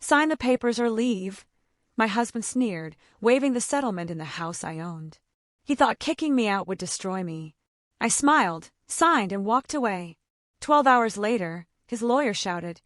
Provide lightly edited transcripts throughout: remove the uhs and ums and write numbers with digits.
Sign the papers or leave. My husband sneered, waving the settlement in the house I owned. He thought kicking me out would destroy me. I smiled, signed, and walked away. 12 hours later, his lawyer shouted,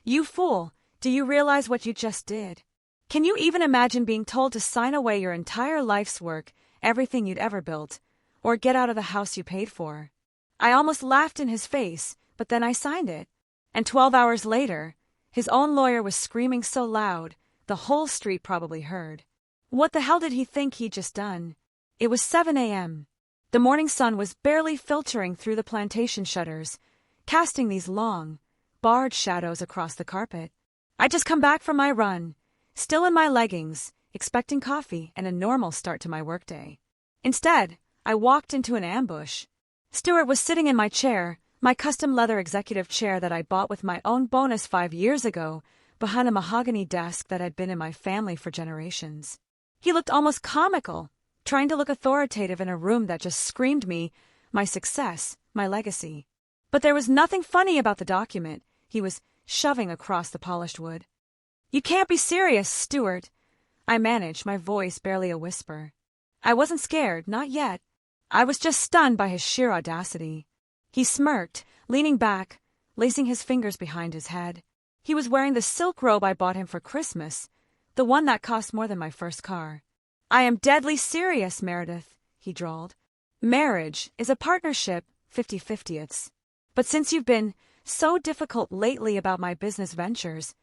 "You fool, do you realize what you just did? Can you even imagine being told to sign away your entire life's work, everything you'd ever built, or get out of the house you paid for?" I almost laughed in his face, but then I signed it. And 12 hours later, his own lawyer was screaming so loud, the whole street probably heard. What the hell did he think he'd just done? It was 7 a.m. The morning sun was barely filtering through the plantation shutters, casting these long, barred shadows across the carpet. I'd just come back from my run, still in my leggings, expecting coffee and a normal start to my workday. Instead, I walked into an ambush. Stuart was sitting in my chair, my custom leather executive chair that I bought with my own bonus 5 years ago, behind a mahogany desk that had been in my family for generations. He looked almost comical, trying to look authoritative in a room that just screamed me, my success, my legacy. But there was nothing funny about the document he was shoving across the polished wood. "You can't be serious, Stuart," I managed, my voice barely a whisper. I wasn't scared, not yet. I was just stunned by his sheer audacity. He smirked, leaning back, lacing his fingers behind his head. He was wearing the silk robe I bought him for Christmas, the one that cost more than my first car. "I am deadly serious, Meredith," he drawled. "Marriage is a partnership, 50-50ths. But since you've been so difficult lately about my business ventures,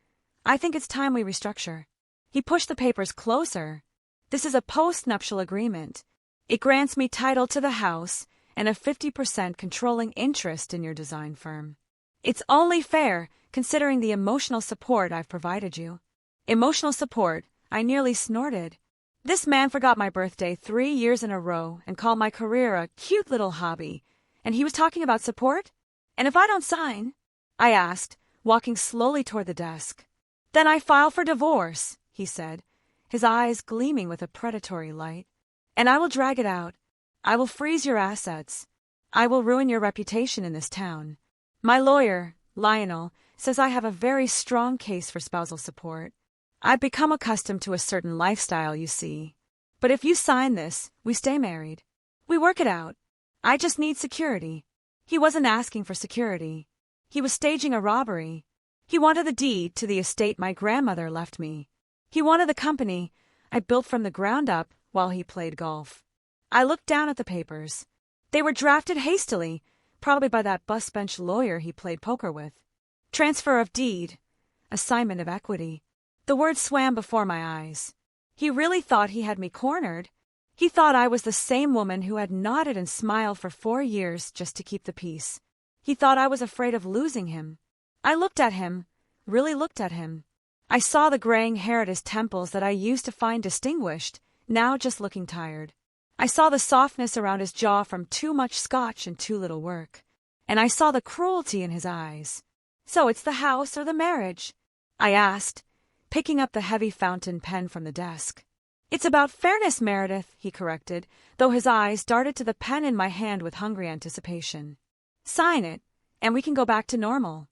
I think it's time we restructure." He pushed the papers closer. "This is a post-nuptial agreement. It grants me title to the house and a 50% controlling interest in your design firm. It's only fair, considering the emotional support I've provided you." Emotional support? I nearly snorted. This man forgot my birthday 3 years in a row and called my career a cute little hobby, and he was talking about support? "And if I don't sign?" I asked, walking slowly toward the desk. "Then I file for divorce," he said, his eyes gleaming with a predatory light. "And I will drag it out. I will freeze your assets. I will ruin your reputation in this town. My lawyer, Lionel, says I have a very strong case for spousal support. I've become accustomed to a certain lifestyle, you see. But if you sign this, we stay married. We work it out. I just need security." He wasn't asking for security. He was staging a robbery. He wanted the deed to the estate my grandmother left me. He wanted the company I built from the ground up while he played golf. I looked down at the papers. They were drafted hastily, probably by that bus bench lawyer he played poker with. Transfer of deed. Assignment of equity. The words swam before my eyes. He really thought he had me cornered. He thought I was the same woman who had nodded and smiled for 4 years just to keep the peace. He thought I was afraid of losing him. I looked at him, really looked at him. I saw the graying hair at his temples that I used to find distinguished, now just looking tired. I saw the softness around his jaw from too much scotch and too little work. And I saw the cruelty in his eyes. "So it's the house or the marriage?" I asked, picking up the heavy fountain pen from the desk. "It's about fairness, Meredith," he corrected, though his eyes darted to the pen in my hand with hungry anticipation. "Sign it, and we can go back to normal.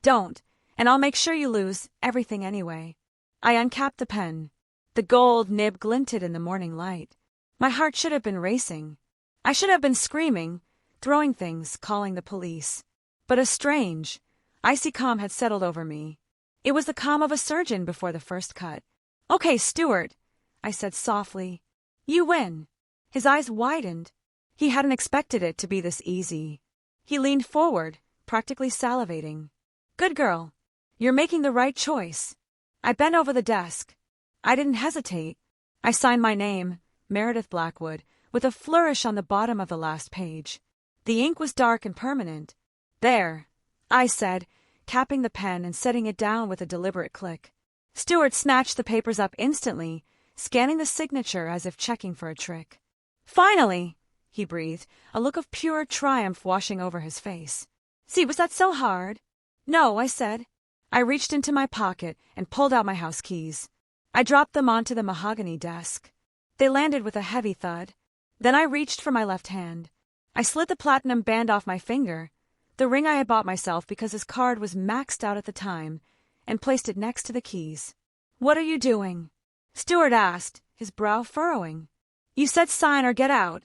Don't, and I'll make sure you lose everything anyway." I uncapped the pen. The gold nib glinted in the morning light. My heart should have been racing. I should have been screaming, throwing things, calling the police. But a strange, icy calm had settled over me. It was the calm of a surgeon before the first cut. "Okay, Stuart," I said softly. "You win." His eyes widened. He hadn't expected it to be this easy. He leaned forward, practically salivating. "Good girl. You're making the right choice." I bent over the desk. I didn't hesitate. I signed my name, Meredith Blackwood, with a flourish on the bottom of the last page. The ink was dark and permanent. "There," I said, capping the pen and setting it down with a deliberate click. Stuart snatched the papers up instantly, scanning the signature as if checking for a trick. "Finally!" he breathed, a look of pure triumph washing over his face. "See, was that so hard?" "No," I said. I reached into my pocket and pulled out my house keys. I dropped them onto the mahogany desk. They landed with a heavy thud. Then I reached for my left hand. I slid the platinum band off my finger, the ring I had bought myself because his card was maxed out at the time, and placed it next to the keys. "What are you doing?" Stewart asked, his brow furrowing. "You said sign or get out,"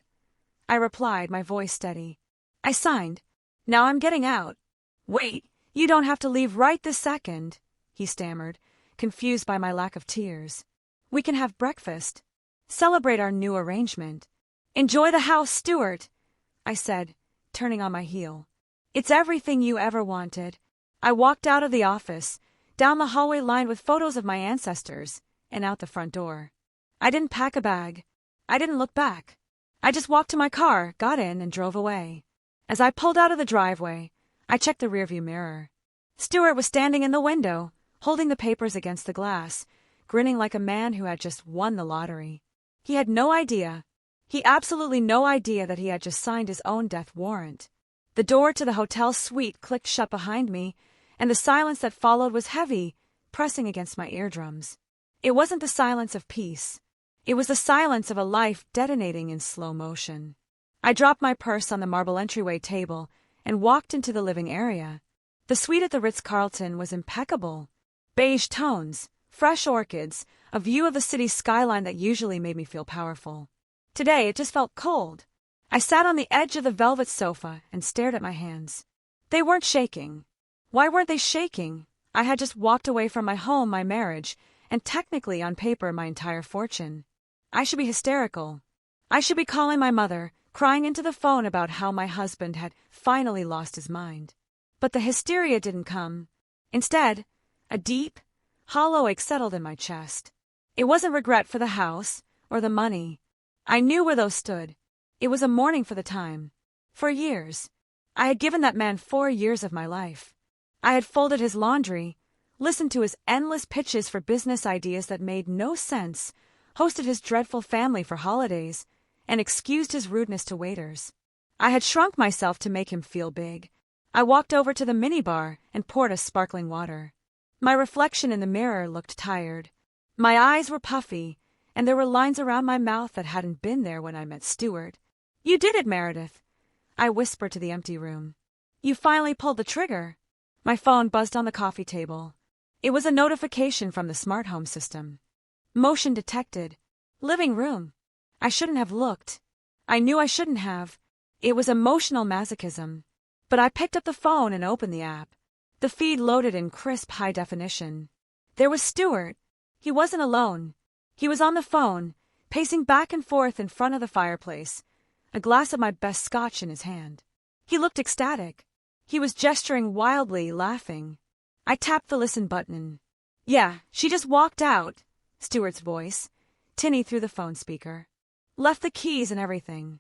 I replied, my voice steady. "I signed. Now I'm getting out." "Wait, you don't have to leave right this second," he stammered, confused by my lack of tears. "We can have breakfast. Celebrate our new arrangement. Enjoy the house, Stewart," I said, turning on my heel. "It's everything you ever wanted." I walked out of the office, down the hallway lined with photos of my ancestors, and out the front door. I didn't pack a bag. I didn't look back. I just walked to my car, got in, and drove away. As I pulled out of the driveway, I checked the rearview mirror. Stewart was standing in the window, holding the papers against the glass, grinning like a man who had just won the lottery. He had no idea. He absolutely no idea that he had just signed his own death warrant. The door to the hotel suite clicked shut behind me, and the silence that followed was heavy, pressing against my eardrums. It wasn't the silence of peace. It was the silence of a life detonating in slow motion. I dropped my purse on the marble entryway table and walked into the living area. The suite at the Ritz-Carlton was impeccable. Beige tones, fresh orchids, a view of the city's skyline that usually made me feel powerful. Today it just felt cold. I sat on the edge of the velvet sofa and stared at my hands. They weren't shaking. Why weren't they shaking? I had just walked away from my home, my marriage, and technically, on paper, my entire fortune. I should be hysterical. I should be calling my mother, crying into the phone about how my husband had finally lost his mind. But the hysteria didn't come. Instead, a deep, hollow ache settled in my chest. It wasn't regret for the house or the money. I knew where those stood. It was a mourning for the time. For years. I had given that man 4 years of my life. I had folded his laundry, listened to his endless pitches for business ideas that made no sense, hosted his dreadful family for holidays, and excused his rudeness to waiters. I had shrunk myself to make him feel big. I walked over to the minibar and poured us sparkling water. My reflection in the mirror looked tired. My eyes were puffy, and there were lines around my mouth that hadn't been there when I met Stewart. "You did it, Meredith," I whispered to the empty room. "You finally pulled the trigger." My phone buzzed on the coffee table. It was a notification from the smart home system. Motion detected. Living room. I shouldn't have looked. I knew I shouldn't have. It was emotional masochism. But I picked up the phone and opened the app. The feed loaded in crisp high definition. There was Stewart. He wasn't alone. He was on the phone, pacing back and forth in front of the fireplace, a glass of my best scotch in his hand. He looked ecstatic. He was gesturing wildly, laughing. I tapped the listen button. "Yeah, she just walked out," Stewart's voice, tinny through the phone speaker. "Left the keys and everything.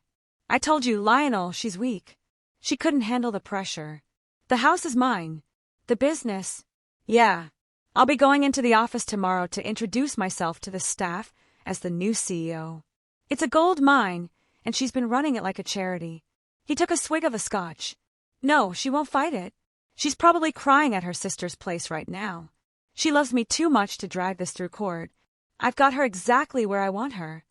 I told you, Lionel, she's weak. She couldn't handle the pressure. The house is mine. The business. Yeah. I'll be going into the office tomorrow to introduce myself to the staff as the new CEO. It's a gold mine, and she's been running it like a charity." He took a swig of the scotch. "No, she won't fight it. She's probably crying at her sister's place right now. She loves me too much to drag this through court. I've got her exactly where I want her."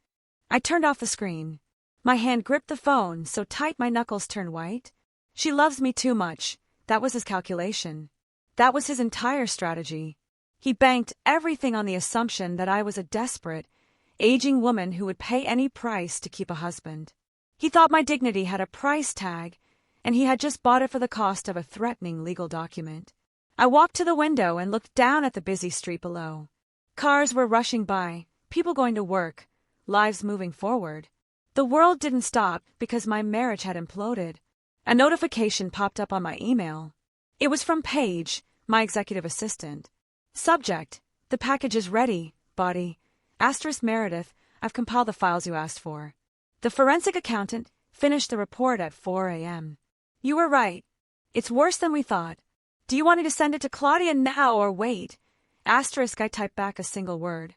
I turned off the screen. My hand gripped the phone so tight my knuckles turned white. She loves me too much. That was his calculation. That was his entire strategy. He banked everything on the assumption that I was a desperate, aging woman who would pay any price to keep a husband. He thought my dignity had a price tag, and he had just bought it for the cost of a threatening legal document. I walked to the window and looked down at the busy street below. Cars were rushing by, people going to work, lives moving forward. The world didn't stop because my marriage had imploded. A notification popped up on my email. It was from Paige, my executive assistant. Subject: "The package is ready, body. * Meredith, I've compiled the files you asked for. The forensic accountant finished the report at 4 a.m. You were right. It's worse than we thought. Do you want me to send it to Claudia now or wait?" *, I typed back a single word.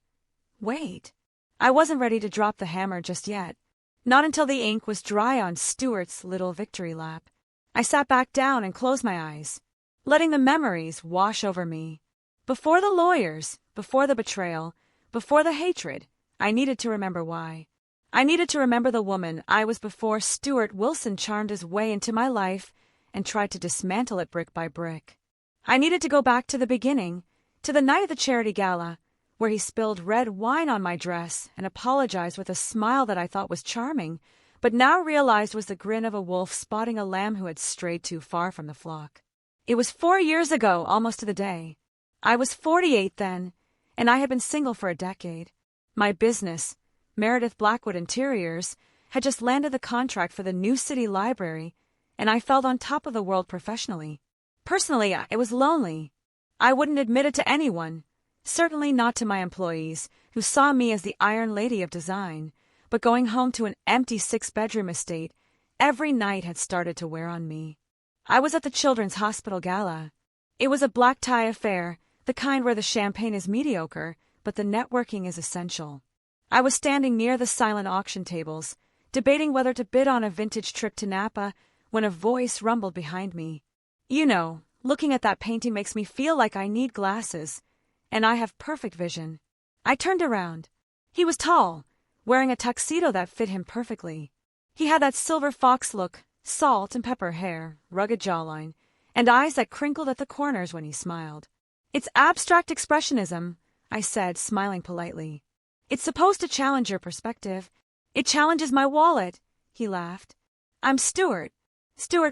Wait. I wasn't ready to drop the hammer just yet. Not until the ink was dry on Stewart's little victory lap. I sat back down and closed my eyes, letting the memories wash over me. Before the lawyers, before the betrayal, before the hatred, I needed to remember why. I needed to remember the woman I was before Stewart Wilson charmed his way into my life and tried to dismantle it brick by brick. I needed to go back to the beginning, To the night of the charity gala, where he spilled red wine on my dress and apologized with a smile that I thought was charming, but now realized was the grin of a wolf spotting a lamb who had strayed too far from the flock. It was 4 years ago, almost to the day. I was 48 then, and I had been single for a decade. My business, Meredith Blackwood Interiors, had just landed the contract for the new city library, and I felt on top of the world professionally. Personally, it was lonely. I wouldn't admit it to anyone, certainly not to my employees, who saw me as the Iron Lady of design, but going home to an empty 6-bedroom estate every night had started to wear on me. I was at the Children's Hospital Gala. It was a black tie affair, the kind where the champagne is mediocre, but the networking is essential. I was standing near the silent auction tables, debating whether to bid on a vintage trip to Napa, when a voice rumbled behind me. You know, looking at that painting makes me feel like I need glasses, and I have perfect vision. I turned around. He was tall, wearing a tuxedo that fit him perfectly. He had that silver fox look, salt and pepper hair, rugged jawline, and eyes that crinkled at the corners when he smiled. It's abstract expressionism, I said, smiling politely. It's supposed to challenge your perspective. It challenges my wallet, he laughed. I'm Stuart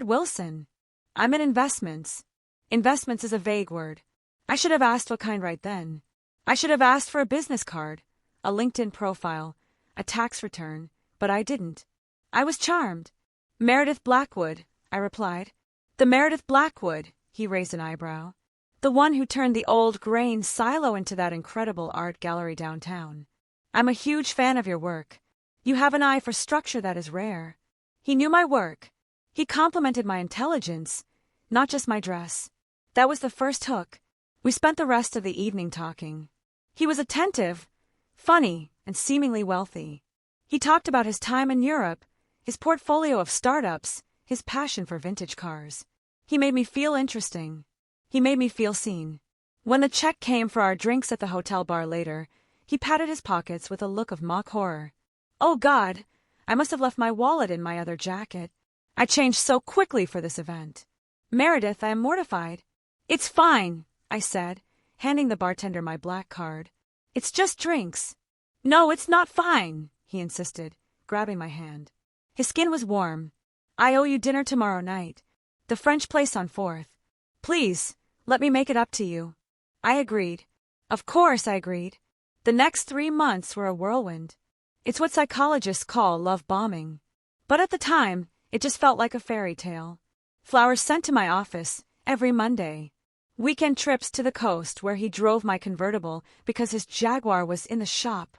Wilson. I'm in investments. Investments is a vague word. I should have asked what kind right then. I should have asked for a business card, a LinkedIn profile, a tax return, but I didn't. I was charmed. Meredith Blackwood, I replied. The Meredith Blackwood, he raised an eyebrow. The one who turned the old grain silo into that incredible art gallery downtown. I'm a huge fan of your work. You have an eye for structure that is rare. He knew my work. He complimented my intelligence, not just my dress. That was the first hook. We spent the rest of the evening talking. He was attentive, funny, and seemingly wealthy. He talked about his time in Europe, his portfolio of startups, his passion for vintage cars. He made me feel interesting. He made me feel seen. When the check came for our drinks at the hotel bar later, he patted his pockets with a look of mock horror. Oh God, I must have left my wallet in my other jacket. I changed so quickly for this event. Meredith, I am mortified. It's fine, I said, handing the bartender my black card. It's just drinks. No, it's not fine, he insisted, grabbing my hand. His skin was warm. I owe you dinner tomorrow night. The French place on 4th. Please, let me make it up to you. I agreed. Of course I agreed. The next 3 months were a whirlwind. It's what psychologists call love bombing. But at the time, it just felt like a fairy tale. Flowers sent to my office every Monday. Weekend trips to the coast where he drove my convertible because his Jaguar was in the shop.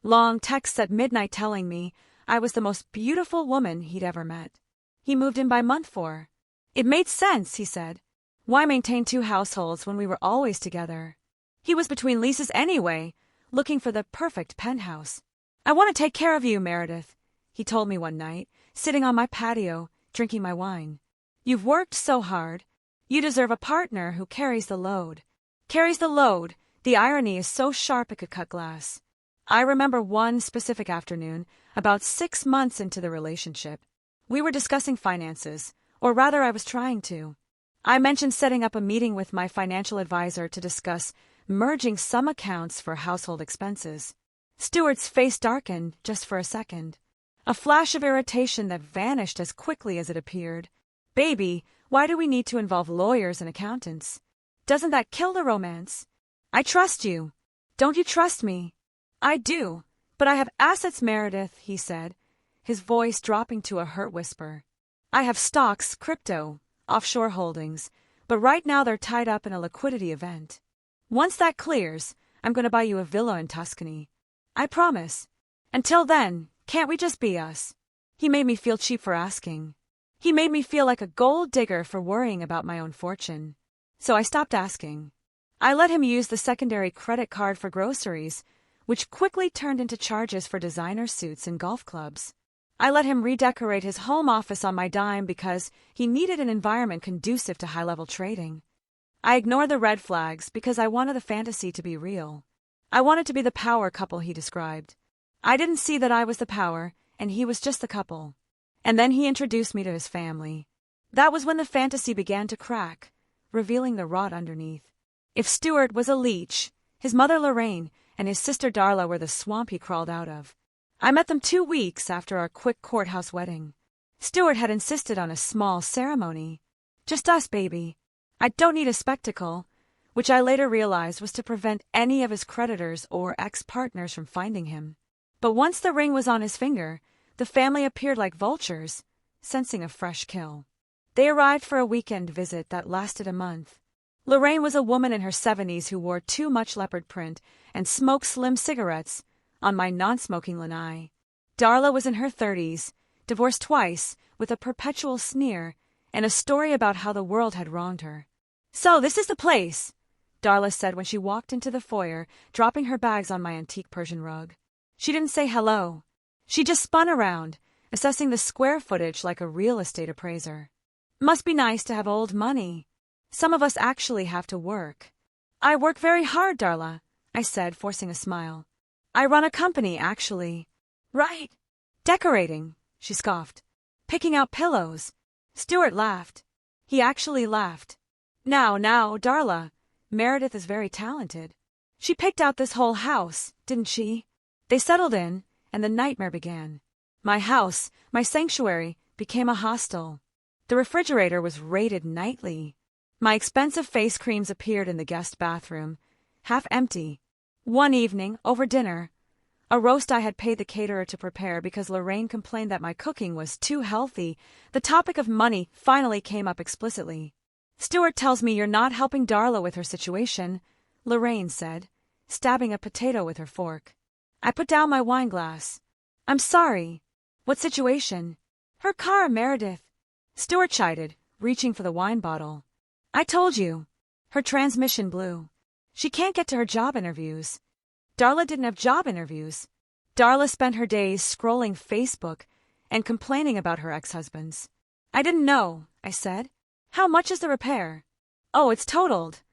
Long texts at midnight telling me I was the most beautiful woman he'd ever met. He moved in by month 4. It made sense, he said. Why maintain 2 households when we were always together? He was between leases anyway, looking for the perfect penthouse. I want to take care of you, Meredith, he told me one night, sitting on my patio, drinking my wine. You've worked so hard. You deserve a partner who carries the load. Carries the load. The irony is so sharp it could cut glass. I remember one specific afternoon, about 6 months into the relationship. We were discussing finances, or rather I was trying to. I mentioned setting up a meeting with my financial advisor to discuss merging some accounts for household expenses. Stuart's face darkened just for a second. A flash of irritation that vanished as quickly as it appeared. Baby, why do we need to involve lawyers and accountants? Doesn't that kill the romance? I trust you. Don't you trust me? I do, but I have assets, Meredith, he said, his voice dropping to a hurt whisper. I have stocks, crypto, offshore holdings, but right now they're tied up in a liquidity event. Once that clears, I'm going to buy you a villa in Tuscany. I promise. Until then, can't we just be us? He made me feel cheap for asking. He made me feel like a gold digger for worrying about my own fortune. So I stopped asking. I let him use the secondary credit card for groceries, which quickly turned into charges for designer suits and golf clubs. I let him redecorate his home office on my dime because he needed an environment conducive to high-level trading. I ignored the red flags because I wanted the fantasy to be real. I wanted to be the power couple he described. I didn't see that I was the power, and he was just the couple. And then he introduced me to his family. That was when the fantasy began to crack, revealing the rot underneath. If Stuart was a leech, his mother Lorraine and his sister Darla were the swamp he crawled out of. I met them 2 weeks after our quick courthouse wedding. Stuart had insisted on a small ceremony. Just us, baby. I don't need a spectacle, which I later realized was to prevent any of his creditors or ex-partners from finding him. But once the ring was on his finger, the family appeared like vultures, sensing a fresh kill. They arrived for a weekend visit that lasted a month. Lorraine was a woman in her 70s who wore too much leopard print and smoked slim cigarettes on my non-smoking lanai. Darla was in her 30s, divorced twice, with a perpetual sneer and a story about how the world had wronged her. "So this is the place," Darla said when she walked into the foyer, dropping her bags on my antique Persian rug. She didn't say hello. She just spun around, assessing the square footage like a real estate appraiser. "Must be nice to have old money. Some of us actually have to work." "I work very hard, Darla," I said, forcing a smile. "I run a company, actually." "Right." "Decorating," she scoffed. "Picking out pillows." Stuart laughed. He actually laughed. Now, Darla, Meredith is very talented. She picked out this whole house, didn't she?" They settled in, and the nightmare began. My house, my sanctuary, became a hostel. The refrigerator was raided nightly. My expensive face creams appeared in the guest bathroom, half empty. One evening, over dinner, a roast I had paid the caterer to prepare because Lorraine complained that my cooking was too healthy, the topic of money finally came up explicitly. "Stuart tells me you're not helping Darla with her situation," Lorraine said, stabbing a potato with her fork. I put down my wine glass. "I'm sorry." "What situation?" "Her car, Meredith." Stuart chided, reaching for the wine bottle. "I told you. Her transmission blew. She can't get to her job interviews." Darla didn't have job interviews. Darla spent her days scrolling Facebook and complaining about her ex-husbands. "I didn't know," I said. "How much is the repair?" "Oh, it's totaled,"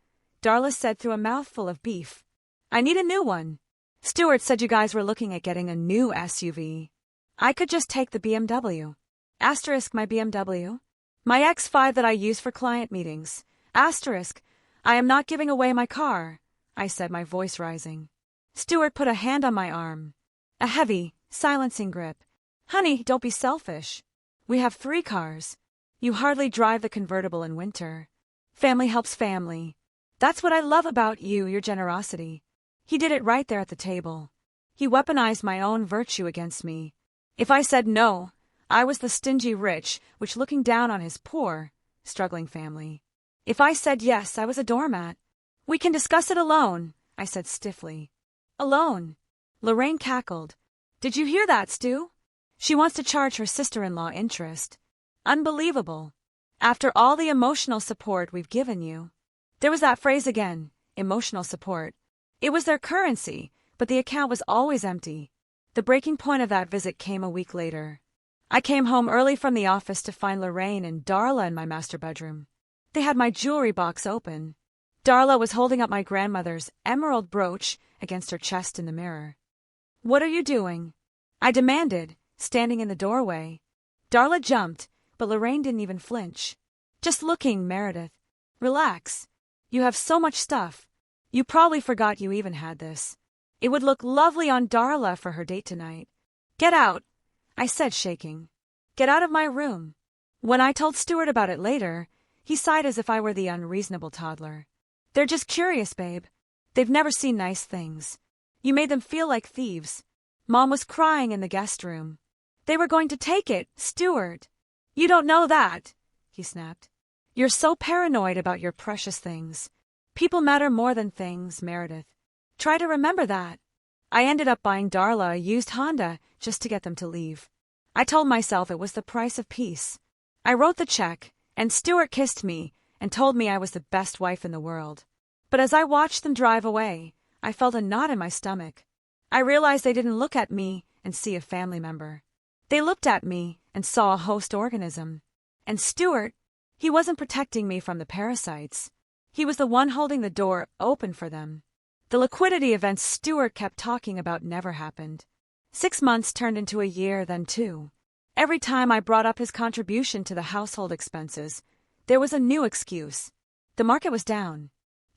Darla said through a mouthful of beef. "I need a new one." "Stuart said you guys were looking at getting a new SUV. I could just take the BMW. Asterisk my BMW. My X5 that I use for client meetings. Asterisk, I am not giving away my car," I said, my voice rising. Stuart put a hand on my arm. A heavy, silencing grip. "Honey, don't be selfish. We have 3 cars. You hardly drive the convertible in winter. Family helps family. That's what I love about you, your generosity." He did it right there at the table. He weaponized my own virtue against me. If I said no, I was the stingy rich, which looking down on his poor, struggling family. If I said yes, I was a doormat. "We can discuss it alone," I said stiffly. "Alone?" Lorraine cackled. "Did you hear that, Stu? She wants to charge her sister-in-law interest. Unbelievable. After all the emotional support we've given you." There was that phrase again, emotional support. It was their currency, but the account was always empty. The breaking point of that visit came a week later. I came home early from the office to find Lorraine and Darla in my master bedroom. They had my jewelry box open. Darla was holding up my grandmother's emerald brooch against her chest in the mirror. "What are you doing?" I demanded, standing in the doorway. Darla jumped, but Lorraine didn't even flinch. "Just looking, Meredith. Relax. You have so much stuff. You probably forgot you even had this. It would look lovely on Darla for her date tonight." "Get out," I said, shaking. "Get out of my room." When I told Stuart about it later, he sighed as if I were the unreasonable toddler. "They're just curious, babe. They've never seen nice things. You made them feel like thieves. Mom was crying in the guest room. They were going to take it, Stuart." "You don't know that," he snapped. "You're so paranoid about your precious things. People matter more than things, Meredith. Try to remember that." I ended up buying Darla a used Honda just to get them to leave. I told myself it was the price of peace. I wrote the check, and Stuart kissed me and told me I was the best wife in the world. But as I watched them drive away, I felt a knot in my stomach. I realized they didn't look at me and see a family member. They looked at me and saw a host organism. And Stuart, he wasn't protecting me from the parasites. He was the one holding the door open for them. The liquidity events Stuart kept talking about never happened. 6 months turned into a year, then 2. Every time I brought up his contribution to the household expenses, there was a new excuse. The market was down.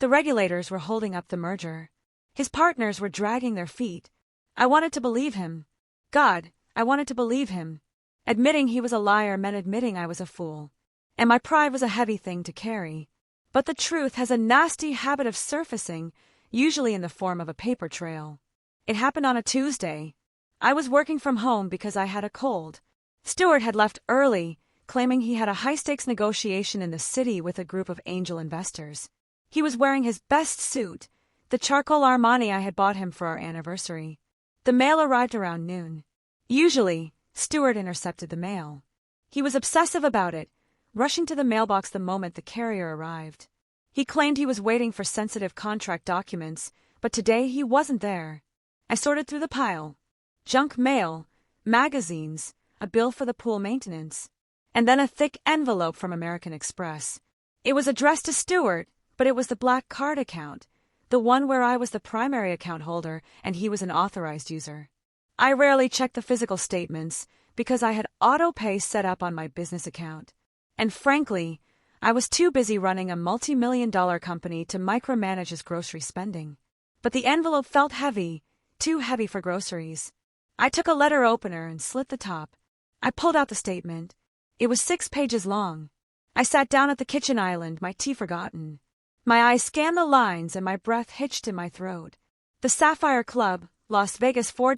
The regulators were holding up the merger. His partners were dragging their feet. I wanted to believe him. God, I wanted to believe him. Admitting he was a liar meant admitting I was a fool. And my pride was a heavy thing to carry. But the truth has a nasty habit of surfacing, usually in the form of a paper trail. It happened on a Tuesday. I was working from home because I had a cold. Stewart had left early, claiming he had a high-stakes negotiation in the city with a group of angel investors. He was wearing his best suit, the charcoal Armani I had bought him for our anniversary. The mail arrived around noon. Usually, Stewart intercepted the mail. He was obsessive about it, rushing to the mailbox the moment the carrier arrived. He claimed he was waiting for sensitive contract documents, but today he wasn't there. I sorted through the pile. Junk mail, magazines, a bill for the pool maintenance, and then a thick envelope from American Express. It was addressed to Stewart, but it was the black card account, the one where I was the primary account holder and he was an authorized user. I rarely checked the physical statements because I had auto-pay set up on my business account. And frankly, I was too busy running a multi-million-dollar company to micromanage his grocery spending. But the envelope felt heavy, too heavy for groceries. I took a letter opener and slit the top. I pulled out the statement. It was 6 pages long. I sat down at the kitchen island, my tea forgotten. My eyes scanned the lines and my breath hitched in my throat. The Sapphire Club, Las Vegas $4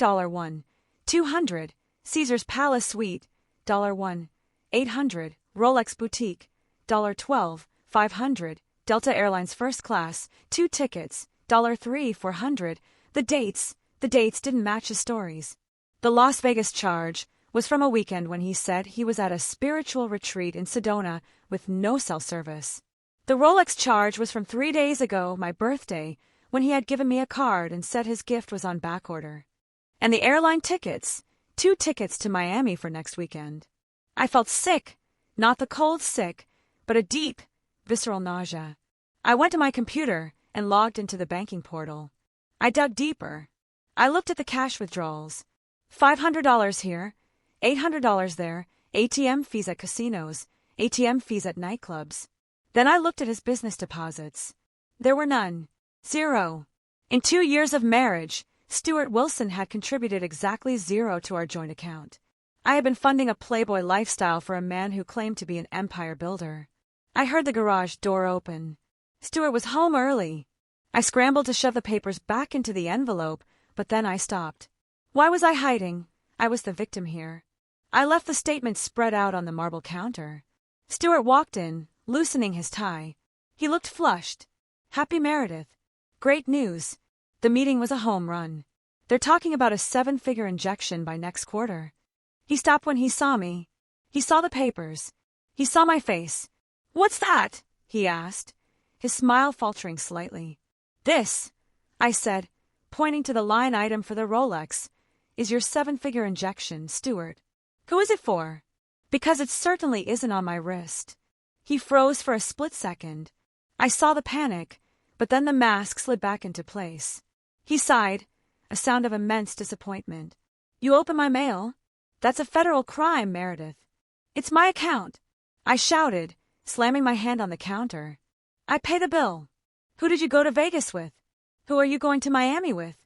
$200, Caesar's Palace Suite, $1, 800, Rolex Boutique, $12, 500, Delta Airlines First Class, 2 tickets, $3, 400. The dates didn't match his stories. The Las Vegas charge was from a weekend when he said he was at a spiritual retreat in Sedona with no cell service. The Rolex charge was from 3 days ago, my birthday, when he had given me a card and said his gift was on backorder. And the airline tickets, 2 tickets to Miami for next weekend. I felt sick, not the cold sick, but a deep, visceral nausea. I went to my computer and logged into the banking portal. I dug deeper. I looked at the cash withdrawals. $500 here, $800 there, ATM fees at casinos, ATM fees at nightclubs. Then I looked at his business deposits. There were none. 0. In 2 years of marriage, Stewart Wilson had contributed exactly 0 to our joint account. I had been funding a playboy lifestyle for a man who claimed to be an empire builder. I heard the garage door open. Stewart was home early. I scrambled to shove the papers back into the envelope, but then I stopped. Why was I hiding? I was the victim here. I left the statement spread out on the marble counter. Stewart walked in, loosening his tie. He looked flushed. Happy Meredith. Great news. The meeting was a home run. They're talking about a 7-figure injection by next quarter. He stopped when he saw me. He saw the papers. He saw my face. What's that? He asked, his smile faltering slightly. This, I said, pointing to the line item for the Rolex, is your 7-figure injection, Stewart. Who is it for? Because it certainly isn't on my wrist. He froze for a split second. I saw the panic, but then the mask slid back into place. He sighed, a sound of immense disappointment. You open my mail? That's a federal crime, Meredith. It's my account. I shouted, slamming my hand on the counter. I pay the bill. Who did you go to Vegas with? Who are you going to Miami with?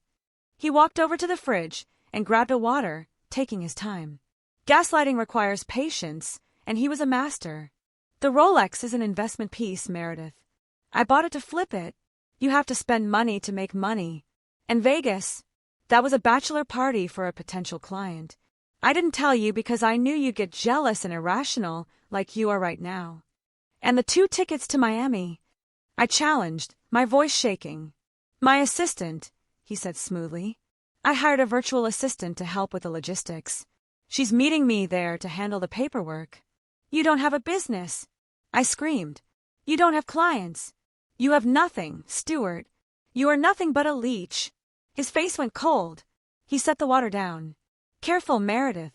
He walked over to the fridge and grabbed a water, taking his time. Gaslighting requires patience, and he was a master. The Rolex is an investment piece, Meredith. I bought it to flip it. You have to spend money to make money. And Vegas, that was a bachelor party for a potential client. I didn't tell you because I knew you'd get jealous and irrational like you are right now. And the 2 tickets to Miami, I challenged, my voice shaking. My assistant, he said smoothly. I hired a virtual assistant to help with the logistics. She's meeting me there to handle the paperwork. You don't have a business. I screamed. You don't have clients. You have nothing, Stewart. You are nothing but a leech. His face went cold. He set the water down. Careful, Meredith.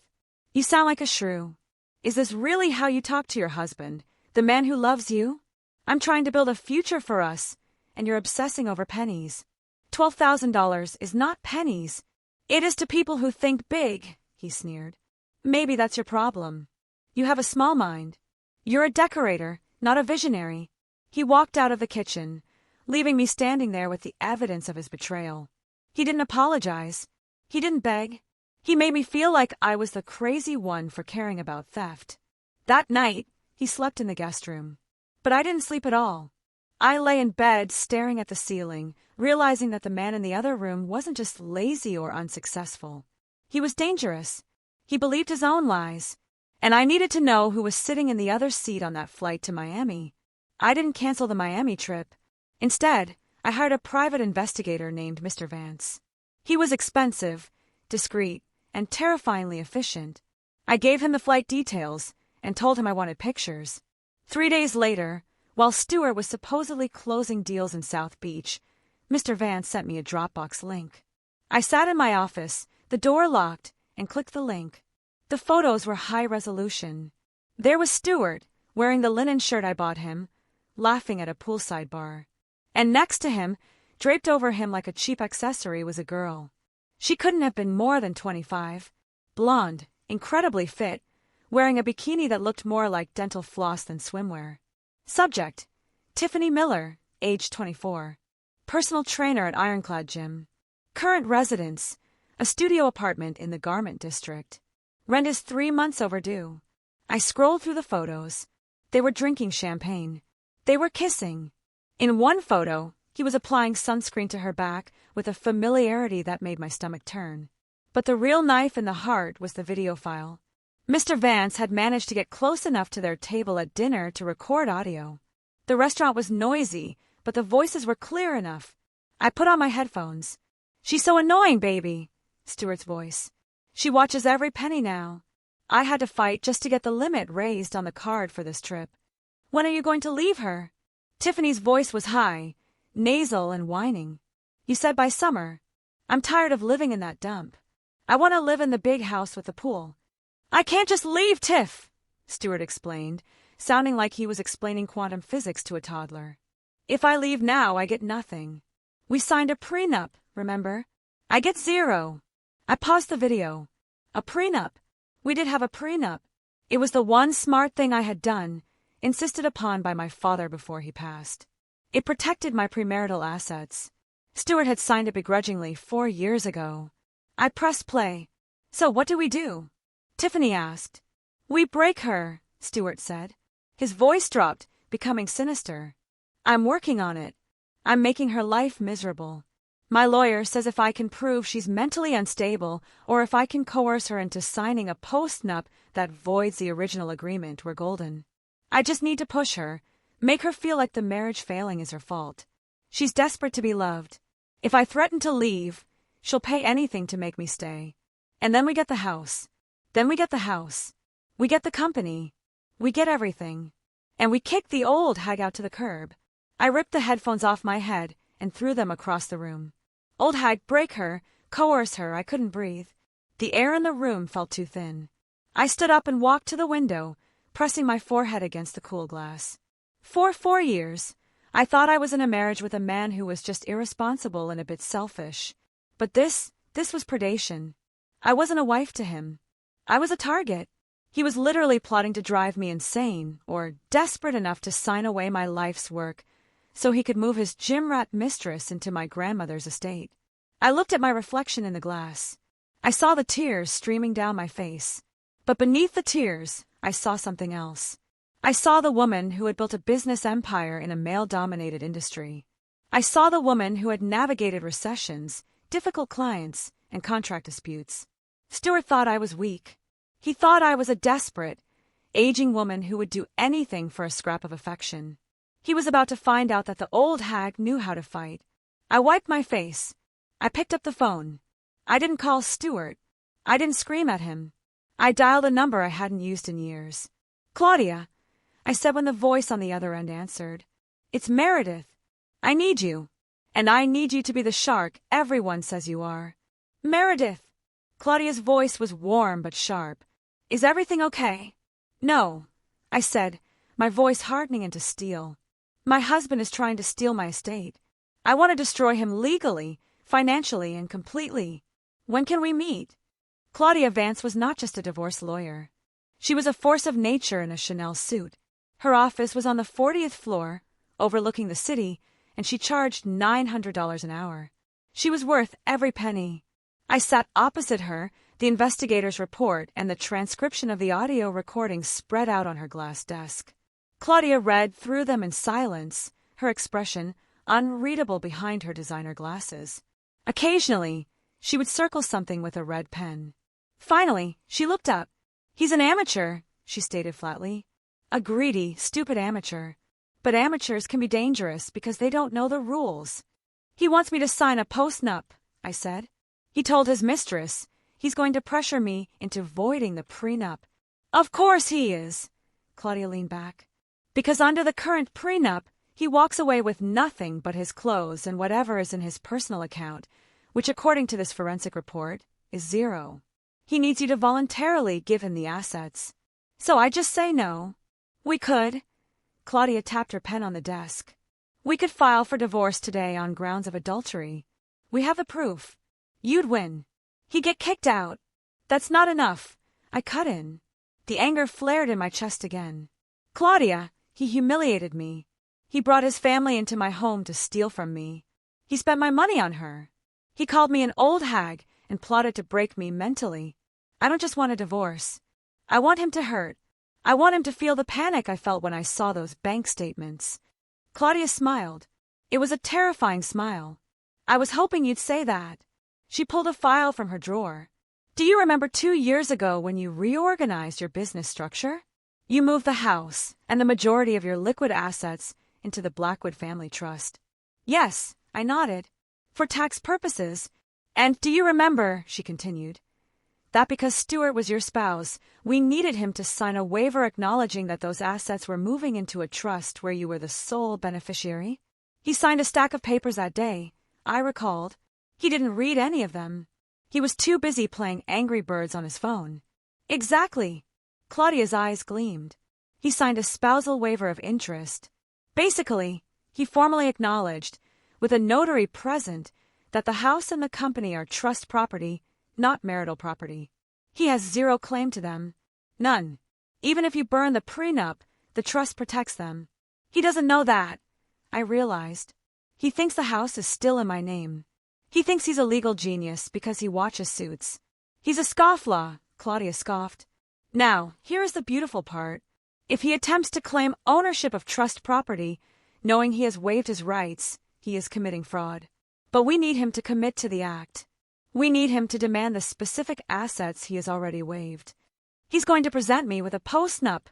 You sound like a shrew. Is this really how you talk to your husband, the man who loves you? I'm trying to build a future for us, and you're obsessing over pennies. $12,000 is not pennies. It is to people who think big, he sneered. Maybe that's your problem. You have a small mind. You're a decorator, not a visionary. He walked out of the kitchen, leaving me standing there with the evidence of his betrayal. He didn't apologize. He didn't beg. He made me feel like I was the crazy one for caring about theft. That night, he slept in the guest room. But I didn't sleep at all. I lay in bed staring at the ceiling, realizing that the man in the other room wasn't just lazy or unsuccessful. He was dangerous. He believed his own lies. And I needed to know who was sitting in the other seat on that flight to Miami. I didn't cancel the Miami trip. Instead, I hired a private investigator named Mr. Vance. He was expensive, discreet, and terrifyingly efficient. I gave him the flight details and told him I wanted pictures. 3 days later, while Stewart was supposedly closing deals in South Beach, Mr. Vance sent me a Dropbox link. I sat in my office, the door locked, and clicked the link. The photos were high resolution. There was Stewart, wearing the linen shirt I bought him, laughing at a poolside bar. And next to him, draped over him like a cheap accessory, was a girl. She couldn't have been more than 25, blonde, incredibly fit, wearing a bikini that looked more like dental floss than swimwear. Subject: Tiffany Miller, age 24. Personal trainer at Ironclad Gym. Current residence: a studio apartment in the Garment District. Rent is 3 months overdue. I scrolled through the photos. They were drinking champagne. They were kissing. In one photo, he was applying sunscreen to her back with a familiarity that made my stomach turn. But the real knife in the heart was the video file. Mr. Vance had managed to get close enough to their table at dinner to record audio. The restaurant was noisy, but the voices were clear enough. I put on my headphones. "She's so annoying, baby," Stewart's voice. "She watches every penny now. I had to fight just to get the limit raised on the card for this trip. When are you going to leave her?" Tiffany's voice was high, nasal and whining. "You said by summer. I'm tired of living in that dump. I want to live in the big house with the pool." "I can't just leave, Tiff," Stewart explained, sounding like he was explaining quantum physics to a toddler. "If I leave now, I get nothing. We signed a prenup, remember? I get 0. I paused the video. A prenup. We did have a prenup. It was the one smart thing I had done, insisted upon by my father before he passed. It protected my premarital assets. Stewart had signed it begrudgingly 4 years ago. I pressed play. "So what do we do?" Tiffany asked. "We break her," Stewart said. His voice dropped, becoming sinister. "I'm working on it. I'm making her life miserable. My lawyer says if I can prove she's mentally unstable or if I can coerce her into signing a postnup that voids the original agreement, we're golden. I just need to push her, make her feel like the marriage failing is her fault. She's desperate to be loved. If I threaten to leave, she'll pay anything to make me stay. And then we get the house. Then we get the house. We get the company. We get everything. And we kick the old hag out to the curb." I ripped the headphones off my head and threw them across the room. Old hag, break her, coerce her. I couldn't breathe. The air in the room felt too thin. I stood up and walked to the window, pressing my forehead against the cool glass. For 4 years, I thought I was in a marriage with a man who was just irresponsible and a bit selfish. But this was predation. I wasn't a wife to him. I was a target. He was literally plotting to drive me insane, or desperate enough to sign away my life's work so he could move his gym rat mistress into my grandmother's estate. I looked at my reflection in the glass. I saw the tears streaming down my face. But beneath the tears, I saw something else. I saw the woman who had built a business empire in a male-dominated industry. I saw the woman who had navigated recessions, difficult clients, and contract disputes. Stewart thought I was weak. He thought I was a desperate, aging woman who would do anything for a scrap of affection. He was about to find out that the old hag knew how to fight. I wiped my face. I picked up the phone. I didn't call Stewart. I didn't scream at him. I dialed a number I hadn't used in years. "Claudia," I said when the voice on the other end answered. "It's Meredith. I need you. And I need you to be the shark everyone says you are." "Meredith." Claudia's voice was warm but sharp. "Is everything okay?" "No," I said, my voice hardening into steel. "My husband is trying to steal my estate. I want to destroy him legally, financially, and completely. When can we meet?" Claudia Vance was not just a divorce lawyer. She was a force of nature in a Chanel suit. Her office was on the 40th floor, overlooking the city, and she charged $900 an hour. She was worth every penny. I sat opposite her, the investigator's report and the transcription of the audio recording spread out on her glass desk. Claudia read through them in silence, her expression unreadable behind her designer glasses. Occasionally, she would circle something with a red pen. Finally, she looked up. "He's an amateur," she stated flatly. "A greedy, stupid amateur. But amateurs can be dangerous because they don't know the rules." "He wants me to sign a post-nup," I said. "He told his mistress he's going to pressure me into voiding the prenup." "Of course he is," Claudia leaned back. "Because under the current prenup, he walks away with nothing but his clothes and whatever is in his personal account, which according to this forensic report is zero. He needs you to voluntarily give him the assets. So I just say no. We could." Claudia tapped her pen on the desk. "We could file for divorce today on grounds of adultery. We have the proof. You'd win. He'd get kicked out." "That's not enough," I cut in. The anger flared in my chest again. "Claudia, he humiliated me. He brought his family into my home to steal from me. He spent my money on her. He called me an old hag and plotted to break me mentally. I don't just want a divorce. I want him to hurt. I want him to feel the panic I felt when I saw those bank statements." Claudia smiled. It was a terrifying smile. "I was hoping you'd say that." She pulled a file from her drawer. "Do you remember 2 years ago when you reorganized your business structure? You moved the house and the majority of your liquid assets into the Blackwood Family Trust." "Yes," I nodded. "For tax purposes. And do you remember," she continued, "that because Stuart was your spouse, we needed him to sign a waiver acknowledging that those assets were moving into a trust where you were the sole beneficiary? He signed a stack of papers that day," I recalled. "He didn't read any of them. He was too busy playing Angry Birds on his phone." "Exactly." Claudia's eyes gleamed. "He signed a spousal waiver of interest. Basically, he formally acknowledged, with a notary present, that the house and the company are trust property, not marital property. He has zero claim to them. None. Even if you burn the prenup, the trust protects them. He doesn't know that," I realized. "He thinks the house is still in my name. He thinks he's a legal genius because he watches Suits. He's a scofflaw," Claudia scoffed. "Now, here is the beautiful part. If he attempts to claim ownership of trust property, knowing he has waived his rights, he is committing fraud. But we need him to commit to the act. We need him to demand the specific assets he has already waived. He's going to present me with a post-nup,"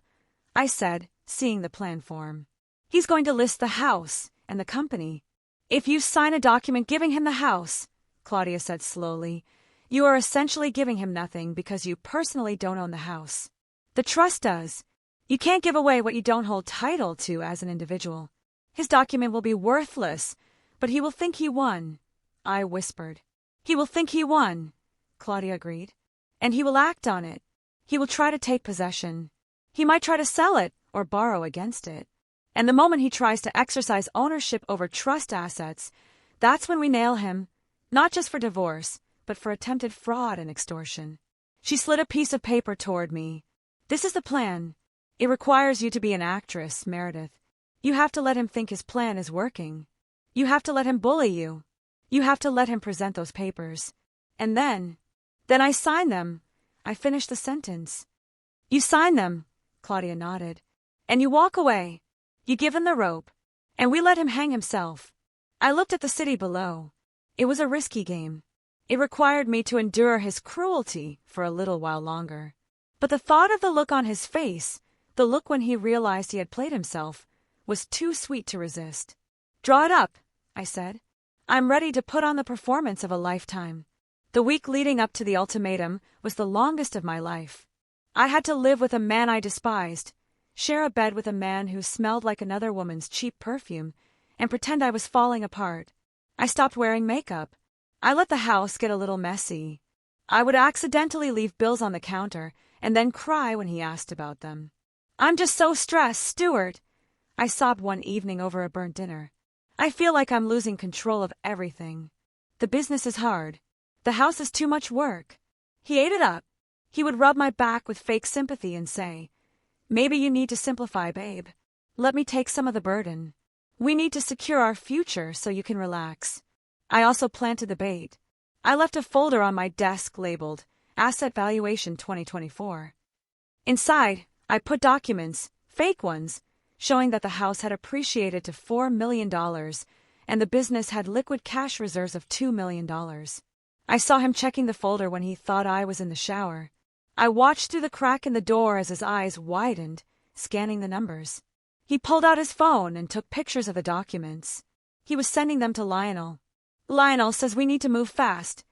I said, seeing the plan form. "He's going to list the house and the company. If you sign a document giving him the house," Claudia said slowly, "you are essentially giving him nothing because you personally don't own the house. The trust does. You can't give away what you don't hold title to as an individual. His document will be worthless, but he will think he won," I whispered. "He will think he won," Claudia agreed. "And he will act on it. He will try to take possession. He might try to sell it or borrow against it. And the moment he tries to exercise ownership over trust assets, that's when we nail him, not just for divorce, but for attempted fraud and extortion." She slid a piece of paper toward me. "This is the plan. It requires you to be an actress, Meredith. You have to let him think his plan is working. You have to let him bully you. You have to let him present those papers. And then I sign them." I finished the sentence. "You sign them," Claudia nodded. "And you walk away. You give him the rope. And we let him hang himself." I looked at the city below. It was a risky game. It required me to endure his cruelty for a little while longer. But the thought of the look on his face, the look when he realized he had played himself, was too sweet to resist. "Draw it up," I said. "I'm ready to put on the performance of a lifetime." The week leading up to the ultimatum was the longest of my life. I had to live with a man I despised, share a bed with a man who smelled like another woman's cheap perfume, and pretend I was falling apart. I stopped wearing makeup. I let the house get a little messy. I would accidentally leave bills on the counter and then cry when he asked about them. "I'm just so stressed, Stuart," I sobbed one evening over a burnt dinner. "I feel like I'm losing control of everything. The business is hard. The house is too much work." He ate it up. He would rub my back with fake sympathy and say, "Maybe you need to simplify, babe. Let me take some of the burden." We need to secure our future so you can relax. I also planted the bait. I left a folder on my desk labeled Asset Valuation 2024. Inside, I put documents, fake ones, showing that the house had appreciated to $4 million and the business had liquid cash reserves of $2 million. I saw him checking the folder when he thought I was in the shower. I watched through the crack in the door as his eyes widened, scanning the numbers. He pulled out his phone and took pictures of the documents. He was sending them to Lionel. Lionel says we need to move fast.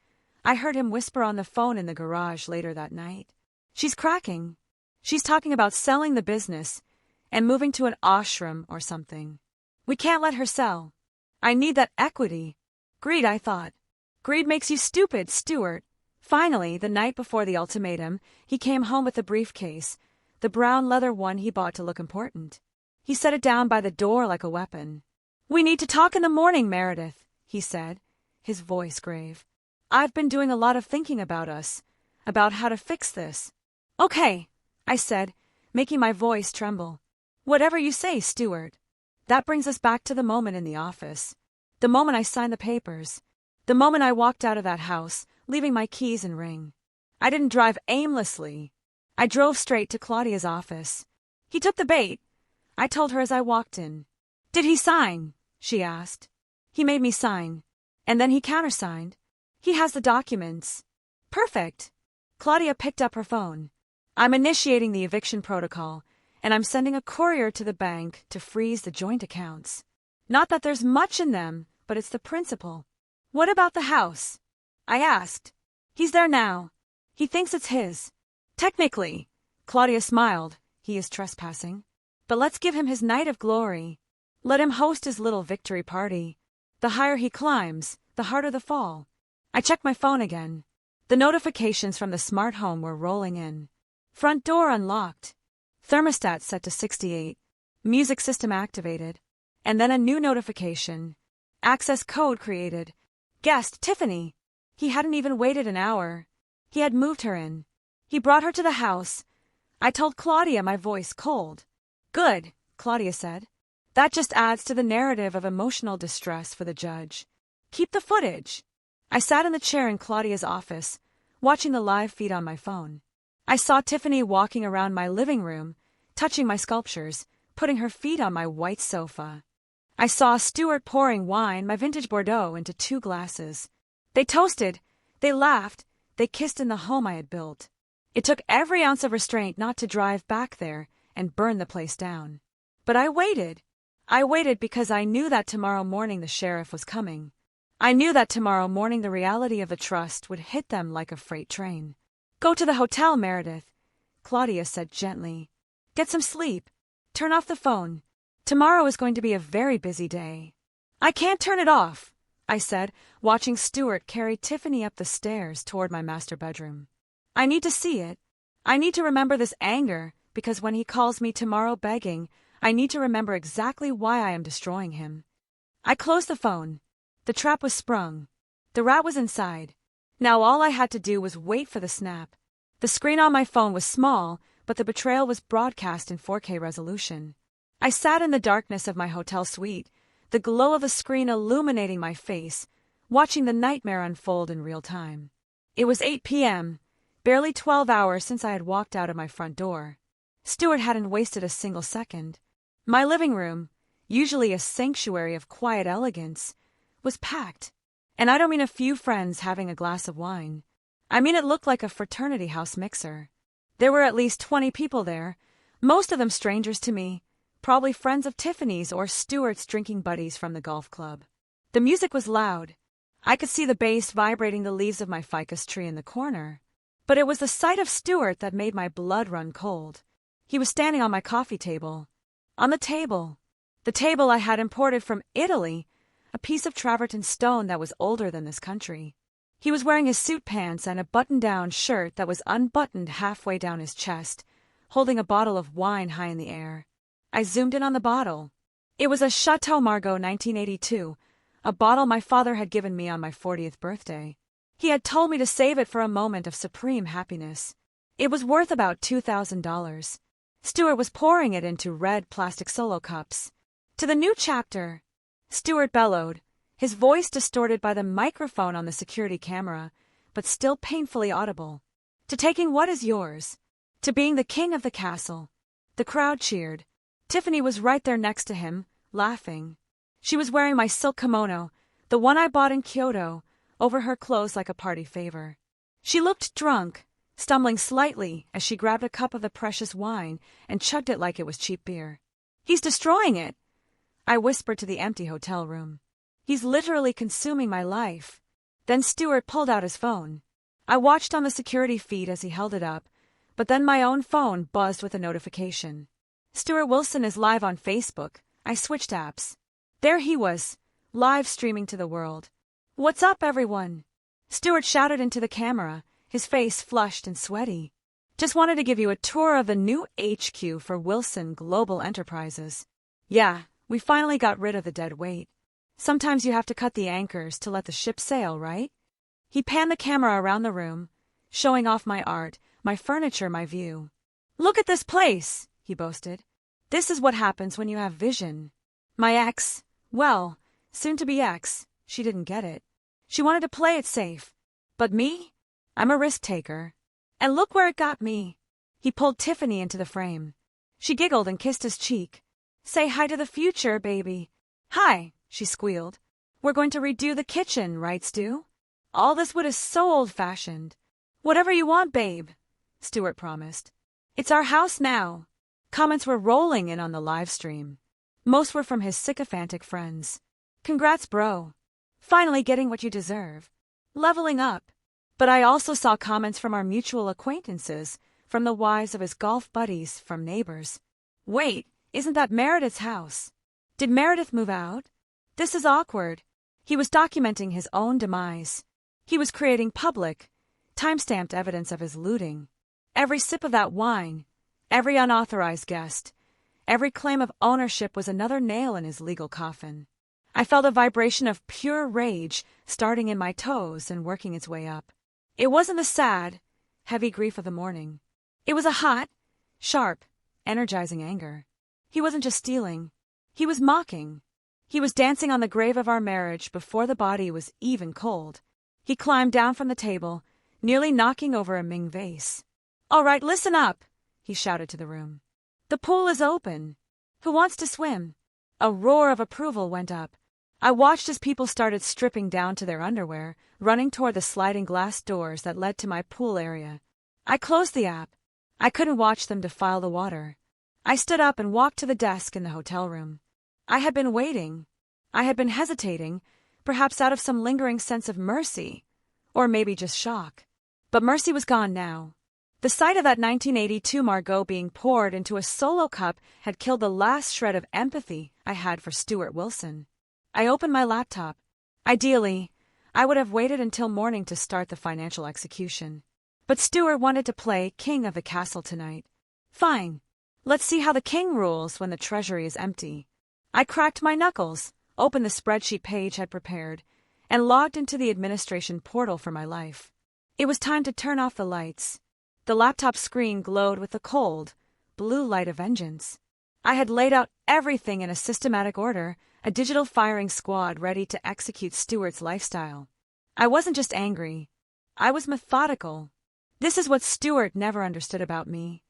I heard him whisper on the phone in the garage later that night. She's cracking. She's talking about selling the business and moving to an ashram or something. We can't let her sell. I need that equity. Greed, I thought. Greed makes you stupid, Stuart. Finally, the night before the ultimatum, he came home with the briefcase, the brown leather one he bought to look important. He set it down by the door like a weapon. We need to talk in the morning, Meredith, he said, his voice grave. I've been doing a lot of thinking about us, about how to fix this. Okay, I said, making my voice tremble. Whatever you say, Stuart. That brings us back to the moment in the office. The moment I signed the papers. The moment I walked out of that house, leaving my keys and ring. I didn't drive aimlessly. I drove straight to Claudia's office. He took the bait, I told her as I walked in. Did he sign? She asked. He made me sign. And then he countersigned. He has the documents. Perfect. Claudia picked up her phone. I'm initiating the eviction protocol, and I'm sending a courier to the bank to freeze the joint accounts. Not that there's much in them, but it's the principle. What about the house? I asked. He's there now. He thinks it's his. Technically, Claudia smiled, he is trespassing. But let's give him his night of glory. Let him host his little victory party. The higher he climbs, the harder the fall. I checked my phone again. The notifications from the smart home were rolling in. Front door unlocked. Thermostat set to 68. Music system activated. And then a new notification. Access code created. Guest Tiffany. He hadn't even waited an hour. He had moved her in. He brought her to the house. I told Claudia, my voice cold. Good, Claudia said. That just adds to the narrative of emotional distress for the judge. Keep the footage. I sat in the chair in Claudia's office, watching the live feed on my phone. I saw Tiffany walking around my living room, touching my sculptures, putting her feet on my white sofa. I saw Stuart pouring wine, my vintage Bordeaux, into 2 glasses. They toasted, they laughed, they kissed in the home I had built. It took every ounce of restraint not to drive back there and burn the place down. But I waited. I waited because I knew that tomorrow morning the sheriff was coming. I knew that tomorrow morning the reality of the trust would hit them like a freight train. Go to the hotel, Meredith, Claudia said gently. Get some sleep. Turn off the phone. Tomorrow is going to be a very busy day. I can't turn it off, I said, watching Stuart carry Tiffany up the stairs toward my master bedroom. I need to see it. I need to remember this anger, because when he calls me tomorrow begging, I need to remember exactly why I am destroying him. I closed the phone. The trap was sprung. The rat was inside. Now all I had to do was wait for the snap. The screen on my phone was small, but the betrayal was broadcast in 4K resolution. I sat in the darkness of my hotel suite, the glow of the screen illuminating my face, watching the nightmare unfold in real time. It was 8 p.m., barely 12 hours since I had walked out of my front door. Stuart hadn't wasted a single second. My living room, usually a sanctuary of quiet elegance, was packed. And I don't mean a few friends having a glass of wine. I mean it looked like a fraternity house mixer. There were at least 20 people there, most of them strangers to me, probably friends of Tiffany's or Stuart's drinking buddies from the golf club. The music was loud. I could see the bass vibrating the leaves of my ficus tree in the corner. But it was the sight of Stuart that made my blood run cold. He was standing on my coffee table. On the table I had imported from Italy, a piece of travertine stone that was older than this country. He was wearing his suit pants and a button-down shirt that was unbuttoned halfway down his chest, holding a bottle of wine high in the air. I zoomed in on the bottle. It was a Chateau Margaux 1982, a bottle my father had given me on my 40th birthday. He had told me to save it for a moment of supreme happiness. It was worth about $2,000. Stuart was pouring it into red plastic solo cups. To the new chapter, Stewart bellowed, his voice distorted by the microphone on the security camera, but still painfully audible. To taking what is yours. To being the king of the castle. The crowd cheered. Tiffany was right there next to him, laughing. She was wearing my silk kimono, the one I bought in Kyoto, over her clothes like a party favor. She looked drunk, stumbling slightly as she grabbed a cup of the precious wine and chugged it like it was cheap beer. He's destroying it, I whispered to the empty hotel room. He's literally consuming my life. Then Stewart pulled out his phone. I watched on the security feed as he held it up, but then my own phone buzzed with a notification. Stewart Wilson is live on Facebook. I switched apps. There he was, live streaming to the world. What's up, everyone? Stewart shouted into the camera, his face flushed and sweaty. Just wanted to give you a tour of the new HQ for Wilson Global Enterprises. Yeah, we finally got rid of the dead weight. Sometimes you have to cut the anchors to let the ship sail, right? He panned the camera around the room, showing off my art, my furniture, my view. Look at this place, he boasted. This is what happens when you have vision. My ex, well, soon-to-be ex, she didn't get it. She wanted to play it safe. But me? I'm a risk-taker. And look where it got me. He pulled Tiffany into the frame. She giggled and kissed his cheek. Say hi to the future, baby. Hi, she squealed. We're going to redo the kitchen, right, Stu? All this wood is so old-fashioned. Whatever you want, babe, Stewart promised. It's our house now. Comments were rolling in on the live stream. Most were from his sycophantic friends. Congrats, bro. Finally getting what you deserve. Leveling up. But I also saw comments from our mutual acquaintances, from the wives of his golf buddies, from neighbors. Wait, isn't that Meredith's house? Did Meredith move out? This is awkward. He was documenting his own demise. He was creating public, time-stamped evidence of his looting. Every sip of that wine, every unauthorized guest, every claim of ownership was another nail in his legal coffin. I felt a vibration of pure rage starting in my toes and working its way up. It wasn't the sad, heavy grief of the morning. It was a hot, sharp, energizing anger. He wasn't just stealing. He was mocking. He was dancing on the grave of our marriage before the body was even cold. He climbed down from the table, nearly knocking over a Ming vase. All right, listen up, he shouted to the room. The pool is open. Who wants to swim? A roar of approval went up. I watched as people started stripping down to their underwear, running toward the sliding glass doors that led to my pool area. I closed the app. I couldn't watch them defile the water. I stood up and walked to the desk in the hotel room. I had been waiting. I had been hesitating, perhaps out of some lingering sense of mercy, or maybe just shock. But mercy was gone now. The sight of that 1982 Margaux being poured into a solo cup had killed the last shred of empathy I had for Stewart Wilson. I opened my laptop. Ideally, I would have waited until morning to start the financial execution. But Stewart wanted to play king of the castle tonight. Fine. Let's see how the king rules when the treasury is empty. I cracked my knuckles, opened the spreadsheet page I'd prepared, and logged into the administration portal for my life. It was time to turn off the lights. The laptop screen glowed with the cold, blue light of vengeance. I had laid out everything in a systematic order, a digital firing squad ready to execute Stewart's lifestyle. I wasn't just angry. I was methodical. This is what Stewart never understood about me.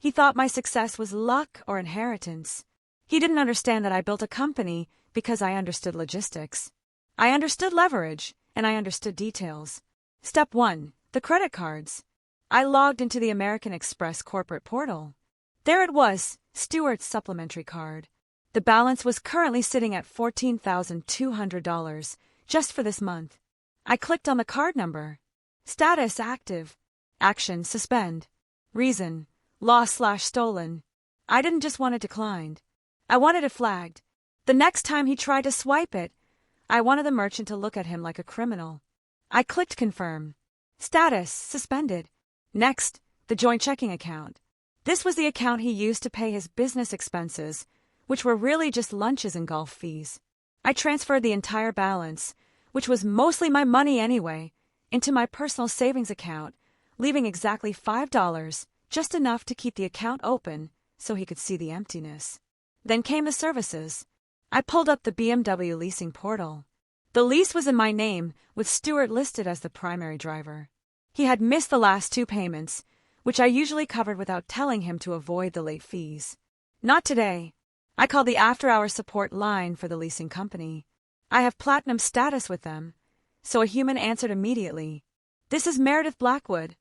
He thought my success was luck or inheritance. He didn't understand that I built a company because I understood logistics. I understood leverage, and I understood details. Step 1, the credit cards. I logged into the American Express corporate portal. There it was, Stewart's supplementary card. The balance was currently sitting at $14,200, just for this month. I clicked on the card number. Status active. Action suspend. Reason, lost/stolen. I didn't just want it declined. I wanted it flagged. The next time he tried to swipe it, I wanted the merchant to look at him like a criminal. I clicked confirm. Status suspended. Next, the joint checking account. This was the account he used to pay his business expenses, which were really just lunches and golf fees. I transferred the entire balance, which was mostly my money anyway, into my personal savings account, leaving exactly $5, just enough to keep the account open so he could see the emptiness. Then came the services. I pulled up the BMW leasing portal. The lease was in my name, with Stuart listed as the primary driver. He had missed the last 2 payments, which I usually covered without telling him to avoid the late fees. Not today. I called the after-hours support line for the leasing company. I have platinum status with them, so a human answered immediately. "This is Meredith Blackwood,"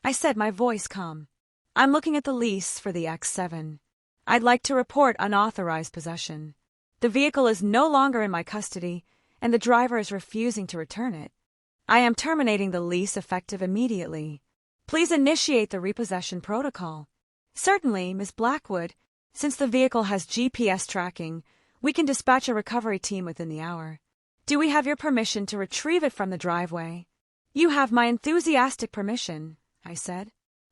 I said, my voice calm. "I'm looking at the lease for the X7. I'd like to report unauthorized possession. The vehicle is no longer in my custody, and the driver is refusing to return it. I am terminating the lease effective immediately. Please initiate the repossession protocol." "Certainly, Ms. Blackwood. Since the vehicle has GPS tracking, we can dispatch a recovery team within the hour. Do we have your permission to retrieve it from the driveway?" "You have my enthusiastic permission," I said.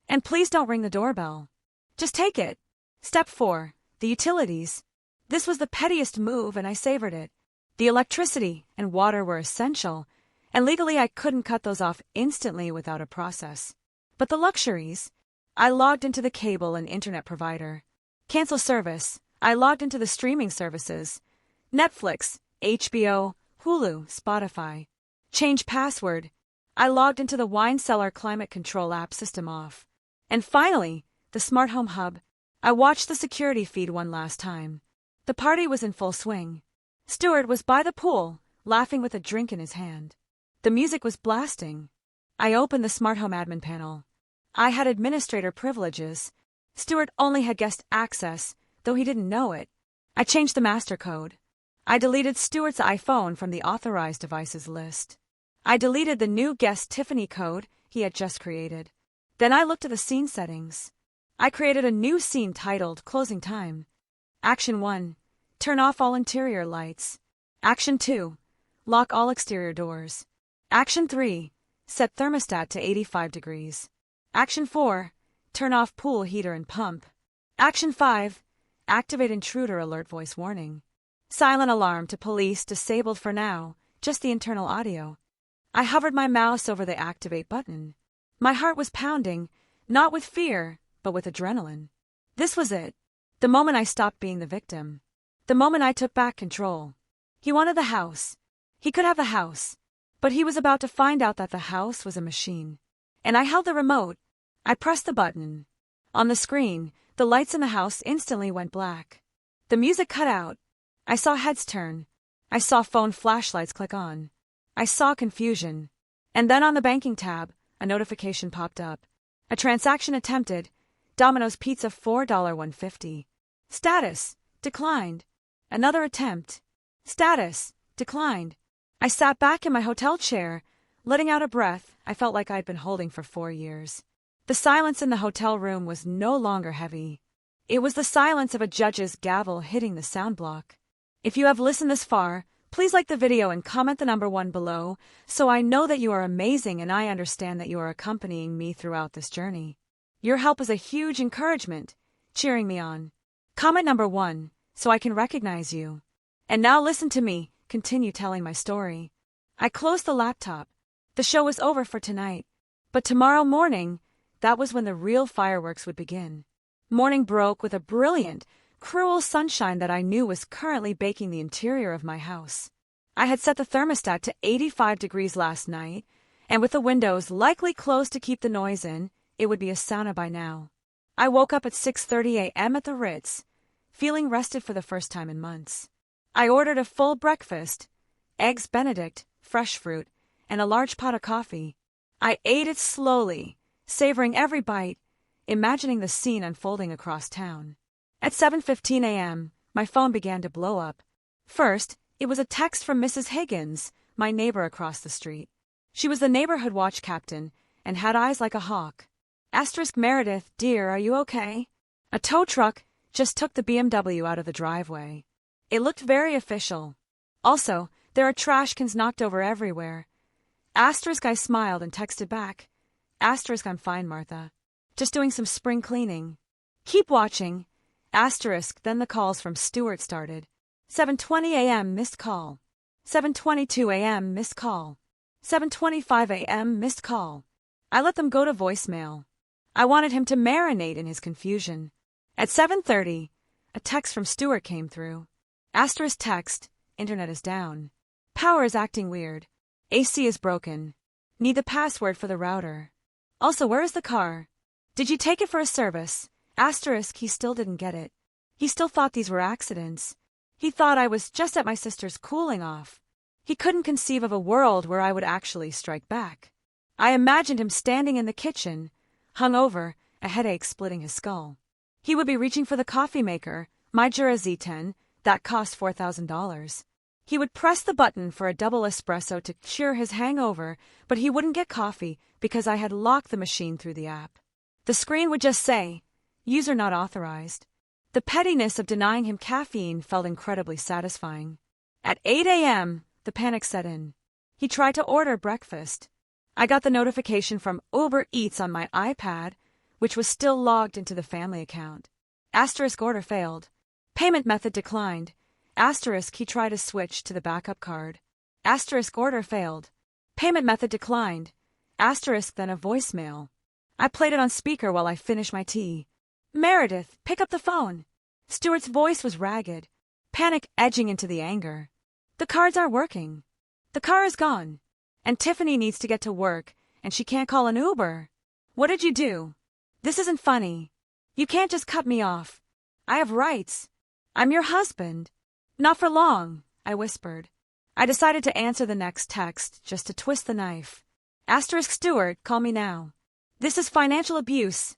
"And please don't ring the doorbell. Just take it." Step 4. The utilities. This was the pettiest move, and I savored it. The electricity and water were essential, and legally I couldn't cut those off instantly without a process. But the luxuries? I logged into the cable and internet provider. Cancel service. I logged into the streaming services. Netflix, HBO, Hulu, Spotify. Change password. I logged into the wine cellar climate control app, system off. And finally, the smart home hub. I watched the security feed one last time. The party was in full swing. Stuart was by the pool, laughing with a drink in his hand. The music was blasting. I opened the smart home admin panel. I had administrator privileges. Stuart only had guest access, though he didn't know it. I changed the master code. I deleted Stuart's iPhone from the authorized devices list. I deleted the new guest Tiffany code he had just created. Then I looked at the scene settings. I created a new scene titled Closing Time. Action 1. Turn off all interior lights. Action 2. Lock all exterior doors. Action 3. Set thermostat to 85 degrees. Action 4. Turn off pool heater and pump. Action 5. Activate intruder alert voice warning. Silent alarm to police disabled for now, just the internal audio. I hovered my mouse over the activate button. My heart was pounding, not with fear, but with adrenaline. This was it. The moment I stopped being the victim. The moment I took back control. He wanted the house. He could have the house. But he was about to find out that the house was a machine. And I held the remote. I pressed the button. On the screen, the lights in the house instantly went black. The music cut out. I saw heads turn. I saw phone flashlights click on. I saw confusion. And then on the banking tab, a notification popped up. A transaction attempted. Domino's Pizza $4.150. Status: declined. Another attempt. Status: declined. I sat back in my hotel chair, letting out a breath I felt like I'd been holding for 4 years. The silence in the hotel room was no longer heavy. It was the silence of a judge's gavel hitting the sound block. If you have listened this far, please like the video and comment the number 1 below, so I know that you are amazing and I understand that you are accompanying me throughout this journey. Your help is a huge encouragement, cheering me on. Comment number 1, so I can recognize you. And now listen to me continue telling my story. I closed the laptop. The show was over for tonight. But tomorrow morning, that was when the real fireworks would begin. Morning broke with a brilliant, cruel sunshine that I knew was currently baking the interior of my house. I had set the thermostat to 85 degrees last night, and with the windows likely closed to keep the noise in, it would be a sauna by now. I woke up at 6:30 a.m. at the Ritz, feeling rested for the first time in months. I ordered a full breakfast, eggs Benedict, fresh fruit, and a large pot of coffee. I ate it slowly, savoring every bite, imagining the scene unfolding across town. At 7:15 a.m., my phone began to blow up. First, it was a text from Mrs. Higgins, my neighbor across the street. She was the neighborhood watch captain and had eyes like a hawk. Meredith, dear, are you okay? A tow truck just took the BMW out of the driveway. It looked very official. Also, there are trash cans knocked over everywhere. I smiled and texted back. I'm fine, Martha. Just doing some spring cleaning. Keep watching. Then the calls from Stuart started. 7:20 a.m. missed call. 7:22 a.m. missed call. 7:25 a.m. missed call. I let them go to voicemail. I wanted him to marinate in his confusion. At 7:30, a text from Stuart came through. Asterisk text, internet is down. Power is acting weird. AC is broken. Need the password for the router. Also, where is the car? Did you take it for a service? Asterisk, he still didn't get it. He still thought these were accidents. He thought I was just at my sister's cooling off. He couldn't conceive of a world where I would actually strike back. I imagined him standing in the kitchen, hungover, a headache splitting his skull. He would be reaching for the coffee maker, my Jura Z10, that cost $4,000. He would press the button for a double espresso to cure his hangover, but he wouldn't get coffee because I had locked the machine through the app. The screen would just say, "User not authorized." The pettiness of denying him caffeine felt incredibly satisfying. At 8 a.m., the panic set in. He tried to order breakfast. I got the notification from Uber Eats on my iPad, which was still logged into the family account. Asterisk, order failed. Payment method declined. Asterisk, he tried to switch to the backup card. Asterisk, order failed. Payment method declined. Asterisk, then a voicemail. I played it on speaker while I finished my tea. "Meredith, pick up the phone." Stuart's voice was ragged, panic edging into the anger. "The cards aren't working. The car is gone. And Tiffany needs to get to work, and she can't call an Uber. What did you do? This isn't funny. You can't just cut me off. I have rights. I'm your husband." "Not for long," I whispered. I decided to answer the next text just to twist the knife. Asterisk, Stuart, call me now. This is financial abuse.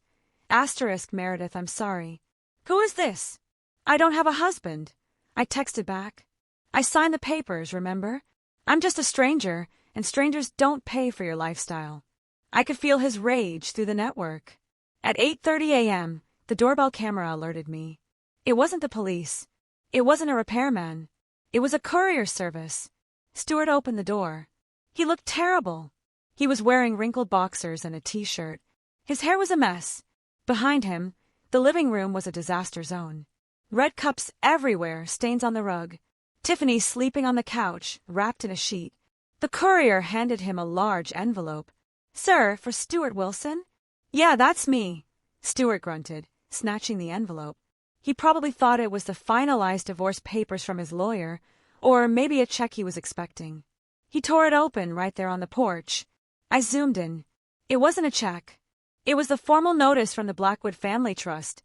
Asterisk, Meredith, I'm sorry. Who is this? I don't have a husband. I texted back. I signed the papers, remember? I'm just a stranger, and strangers don't pay for your lifestyle. I could feel his rage through the network. At 8:30 a.m., the doorbell camera alerted me. It wasn't the police. It wasn't a repairman. It was a courier service. Stuart opened the door. He looked terrible. He was wearing wrinkled boxers and a t-shirt. His hair was a mess. Behind him, the living room was a disaster zone. Red cups everywhere, stains on the rug. Tiffany sleeping on the couch, wrapped in a sheet. The courier handed him a large envelope. "Sir, for Stuart Wilson?" "Yeah, that's me," Stuart grunted, snatching the envelope. He probably thought it was the finalized divorce papers from his lawyer, or maybe a check he was expecting. He tore it open right there on the porch. I zoomed in. It wasn't a check. It was the formal notice from the Blackwood Family Trust,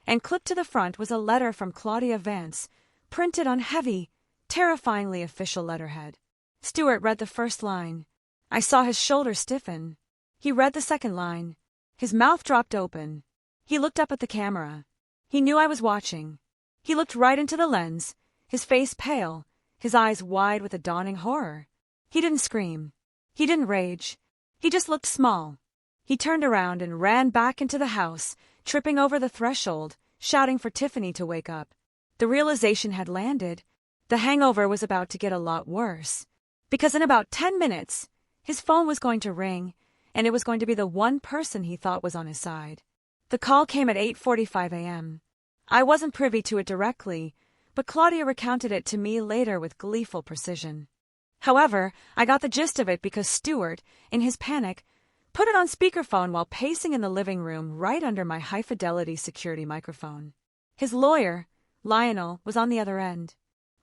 and clipped to the front was a letter from Claudia Vance, printed on heavy, terrifyingly official letterhead. Stuart read the first line. I saw his shoulders stiffen. He read the second line. His mouth dropped open. He looked up at the camera. He knew I was watching. He looked right into the lens, his face pale, his eyes wide with a dawning horror. He didn't scream. He didn't rage. He just looked small. He turned around and ran back into the house, tripping over the threshold, shouting for Tiffany to wake up. The realization had landed. The hangover was about to get a lot worse. Because in about 10 minutes, his phone was going to ring, and it was going to be the one person he thought was on his side. The call came at 8:45 a.m. I wasn't privy to it directly, but Claudia recounted it to me later with gleeful precision. However, I got the gist of it because Stuart, in his panic, put it on speakerphone while pacing in the living room right under my high-fidelity security microphone. His lawyer, Lionel, was on the other end.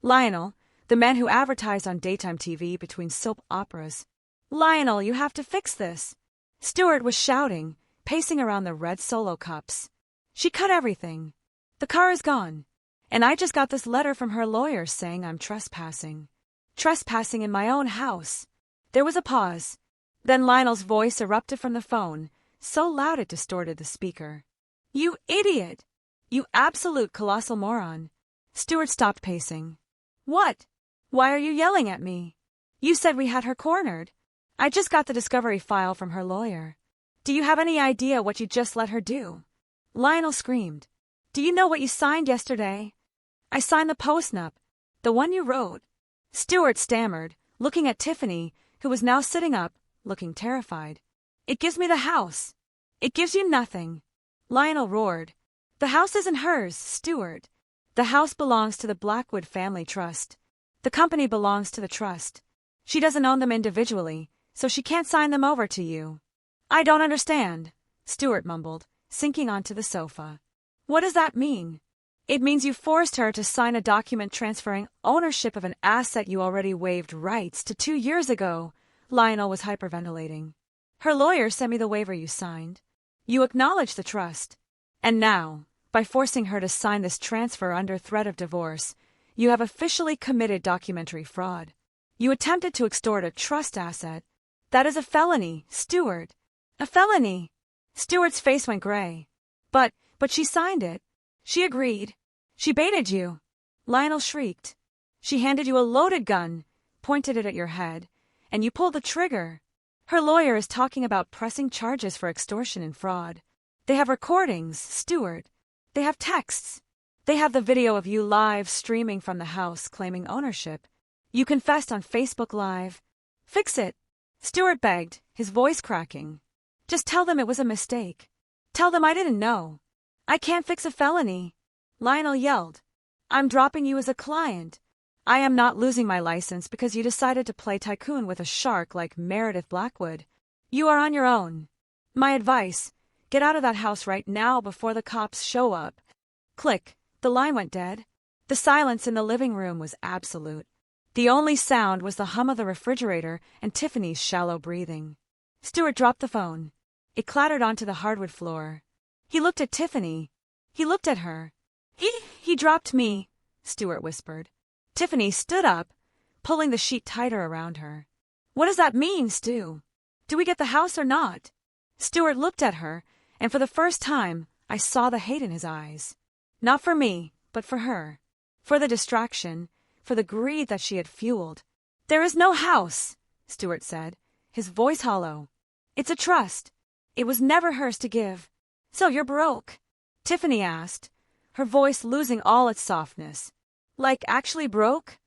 Lionel, the man who advertised on daytime TV between soap operas. "Lionel, you have to fix this." Stuart was shouting, pacing around the red Solo cups. "She cut everything. The car is gone. And I just got this letter from her lawyer saying I'm trespassing. Trespassing in my own house." There was a pause. Then Lionel's voice erupted from the phone, so loud it distorted the speaker. "You idiot! You absolute colossal moron." Stuart stopped pacing. "What? Why are you yelling at me? You said we had her cornered. I just got the discovery file from her lawyer. Do you have any idea what you just let her do?" Lionel screamed. "Do you know what you signed yesterday?" "I signed the postnup, the one you wrote." Stuart stammered, looking at Tiffany, who was now sitting up, looking terrified. "It gives me the house." "It gives you nothing." Lionel roared. "The house isn't hers, Stuart. The house belongs to the Blackwood Family Trust. The company belongs to the trust. She doesn't own them individually, so she can't sign them over to you." "I don't understand," Stuart mumbled, sinking onto the sofa. "What does that mean?" It means you forced her to sign a document transferring ownership of an asset you already waived rights to 2 years ago. Lionel was hyperventilating. Her lawyer sent me the waiver you signed. You acknowledged the trust. And now, by forcing her to sign this transfer under threat of divorce, you have officially committed documentary fraud. You attempted to extort a trust asset. That is a felony, Stewart. A felony. Stewart's face went gray. But she signed it. She agreed. She baited you. Lionel shrieked. She handed you a loaded gun, pointed it at your head, and you pulled the trigger. Her lawyer is talking about pressing charges for extortion and fraud. They have recordings, Stewart. They have texts. They have the video of you live streaming from the house claiming ownership. You confessed on Facebook Live. Fix it, Stewart begged, his voice cracking. Just tell them it was a mistake. Tell them I didn't know. I can't fix a felony. Lionel yelled. I'm dropping you as a client. I am not losing my license because you decided to play tycoon with a shark like Meredith Blackwood. You are on your own. My advice, get out of that house right now before the cops show up. Click, the line went dead. The silence in the living room was absolute. The only sound was the hum of the refrigerator and Tiffany's shallow breathing. Stewart dropped the phone. It clattered onto the hardwood floor. He looked at Tiffany. He looked at her. He dropped me, Stewart whispered. Tiffany stood up, pulling the sheet tighter around her. What does that mean, Stu? Do we get the house or not? Stewart looked at her, and for the first time, I saw the hate in his eyes. Not for me, but for her. For the distraction, for the greed that she had fueled. There is no house, Stewart said, his voice hollow. It's a trust. It was never hers to give. So you're broke? Tiffany asked, her voice losing all its softness. Like actually broke?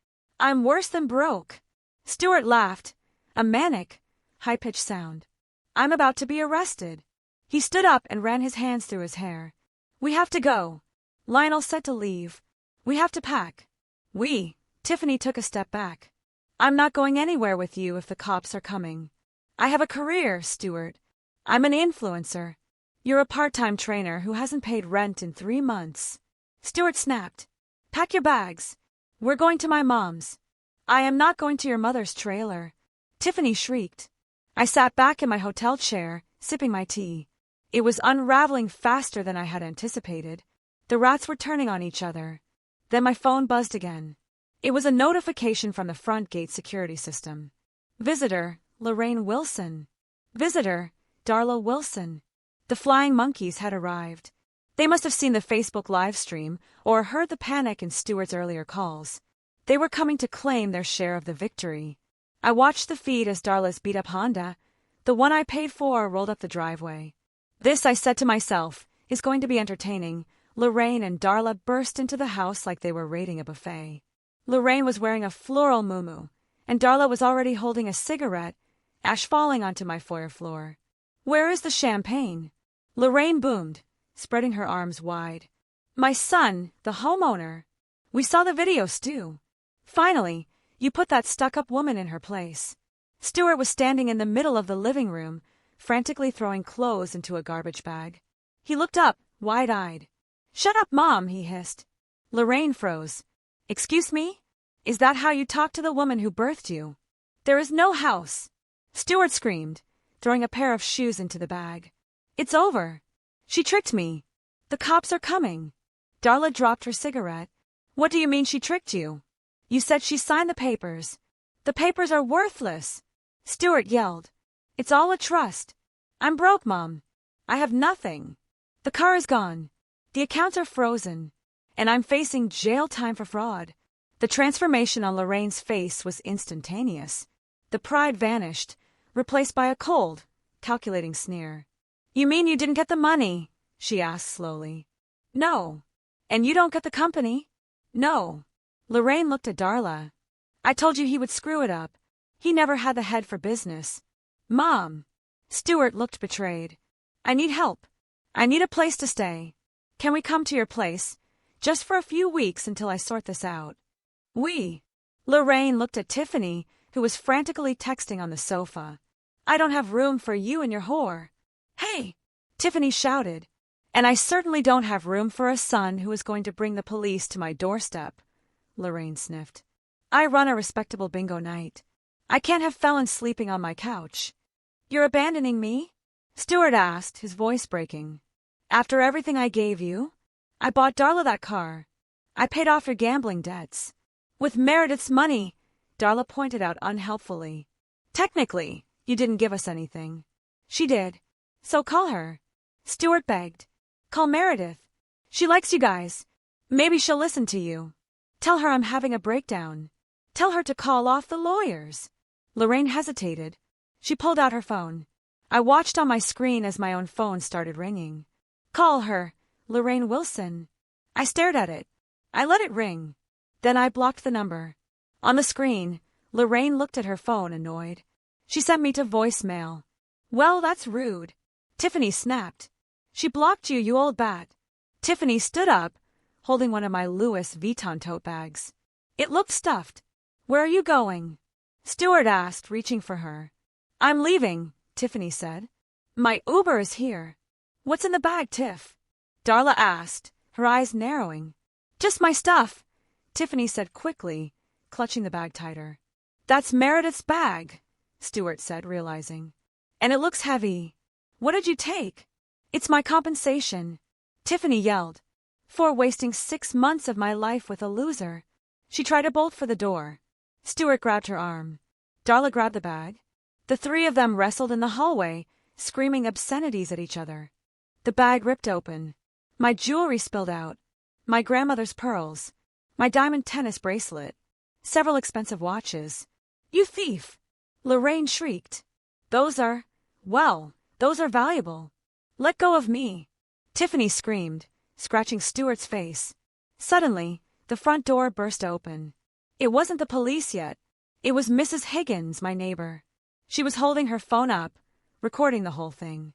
I'm worse than broke. Stewart laughed, a manic, high-pitched sound. I'm about to be arrested. He stood up and ran his hands through his hair. We have to go. Lionel said to leave. We have to pack. Tiffany took a step back. I'm not going anywhere with you if the cops are coming. I have a career, Stewart. I'm an influencer. You're a part-time trainer who hasn't paid rent in 3 months. Stewart snapped. Pack your bags. We're going to my mom's. I am not going to your mother's trailer. Tiffany shrieked. I sat back in my hotel chair, sipping my tea. It was unraveling faster than I had anticipated. The rats were turning on each other. Then my phone buzzed again. It was a notification from the front gate security system. Visitor, Lorraine Wilson. Visitor, Darla Wilson. The flying monkeys had arrived. They must have seen the Facebook live stream or heard the panic in Stewart's earlier calls. They were coming to claim their share of the victory. I watched the feed as Darla's beat-up Honda, the one I paid for, rolled up the driveway. This, I said to myself, is going to be entertaining. Lorraine and Darla burst into the house like they were raiding a buffet. Lorraine was wearing a floral muumuu, and Darla was already holding a cigarette, ash falling onto my foyer floor. Where is the champagne? Lorraine boomed, spreading her arms wide. My son, the homeowner. We saw the video, Stu. Finally, you put that stuck-up woman in her place. Stewart was standing in the middle of the living room, frantically throwing clothes into a garbage bag. He looked up, wide-eyed. Shut up, Mom, he hissed. Lorraine froze. Excuse me? Is that how you talk to the woman who birthed you? There is no house. Stewart screamed, throwing a pair of shoes into the bag. It's over. She tricked me. The cops are coming. Darla dropped her cigarette. What do you mean she tricked you? You said she signed the papers. The papers are worthless. Stewart yelled. It's all a trust. I'm broke, Mom. I have nothing. The car is gone. The accounts are frozen. And I'm facing jail time for fraud. The transformation on Lorraine's face was instantaneous. The pride vanished, replaced by a cold, calculating sneer. You mean you didn't get the money? She asked slowly. No. And you don't get the company? No. Lorraine looked at Darla. I told you he would screw it up. He never had the head for business. Mom. Stewart looked betrayed. I need help. I need a place to stay. Can we come to your place? Just for a few weeks until I sort this out. Lorraine looked at Tiffany, who was frantically texting on the sofa. I don't have room for you and your whore. Hey! Tiffany shouted. And I certainly don't have room for a son who is going to bring the police to my doorstep, Lorraine sniffed. I run a respectable bingo night. I can't have felons sleeping on my couch. You're abandoning me? Stewart asked, his voice breaking. After everything I gave you? I bought Darla that car. I paid off your gambling debts. With Meredith's money, Darla pointed out unhelpfully. Technically, you didn't give us anything. She did. So call her. Stewart begged. Call Meredith. She likes you guys. Maybe she'll listen to you. Tell her I'm having a breakdown. Tell her to call off the lawyers. Lorraine hesitated. She pulled out her phone. I watched on my screen as my own phone started ringing. Call her, Lorraine Wilson. I stared at it. I let it ring. Then I blocked the number. On the screen, Lorraine looked at her phone, annoyed. She sent me to voicemail. Well, that's rude. Tiffany snapped. She blocked you, you old bat. Tiffany stood up, holding one of my Louis Vuitton tote bags. It looked stuffed. Where are you going? Stewart asked, reaching for her. I'm leaving, Tiffany said. My Uber is here. What's in the bag, Tiff? Darla asked, her eyes narrowing. Just my stuff, Tiffany said quickly, clutching the bag tighter. That's Meredith's bag, Stewart said, realizing. And it looks heavy. What did you take? It's my compensation, Tiffany yelled, for wasting 6 months of my life with a loser. She tried to bolt for the door. Stewart grabbed her arm. Darla grabbed the bag. The three of them wrestled in the hallway, screaming obscenities at each other. The bag ripped open. My jewelry spilled out. My grandmother's pearls. My diamond tennis bracelet. Several expensive watches. You thief! Lorraine shrieked. Those are valuable. Let go of me, Tiffany screamed, scratching Stewart's face. Suddenly, the front door burst open. It wasn't the police yet. It was Mrs. Higgins, my neighbor. She was holding her phone up, recording the whole thing.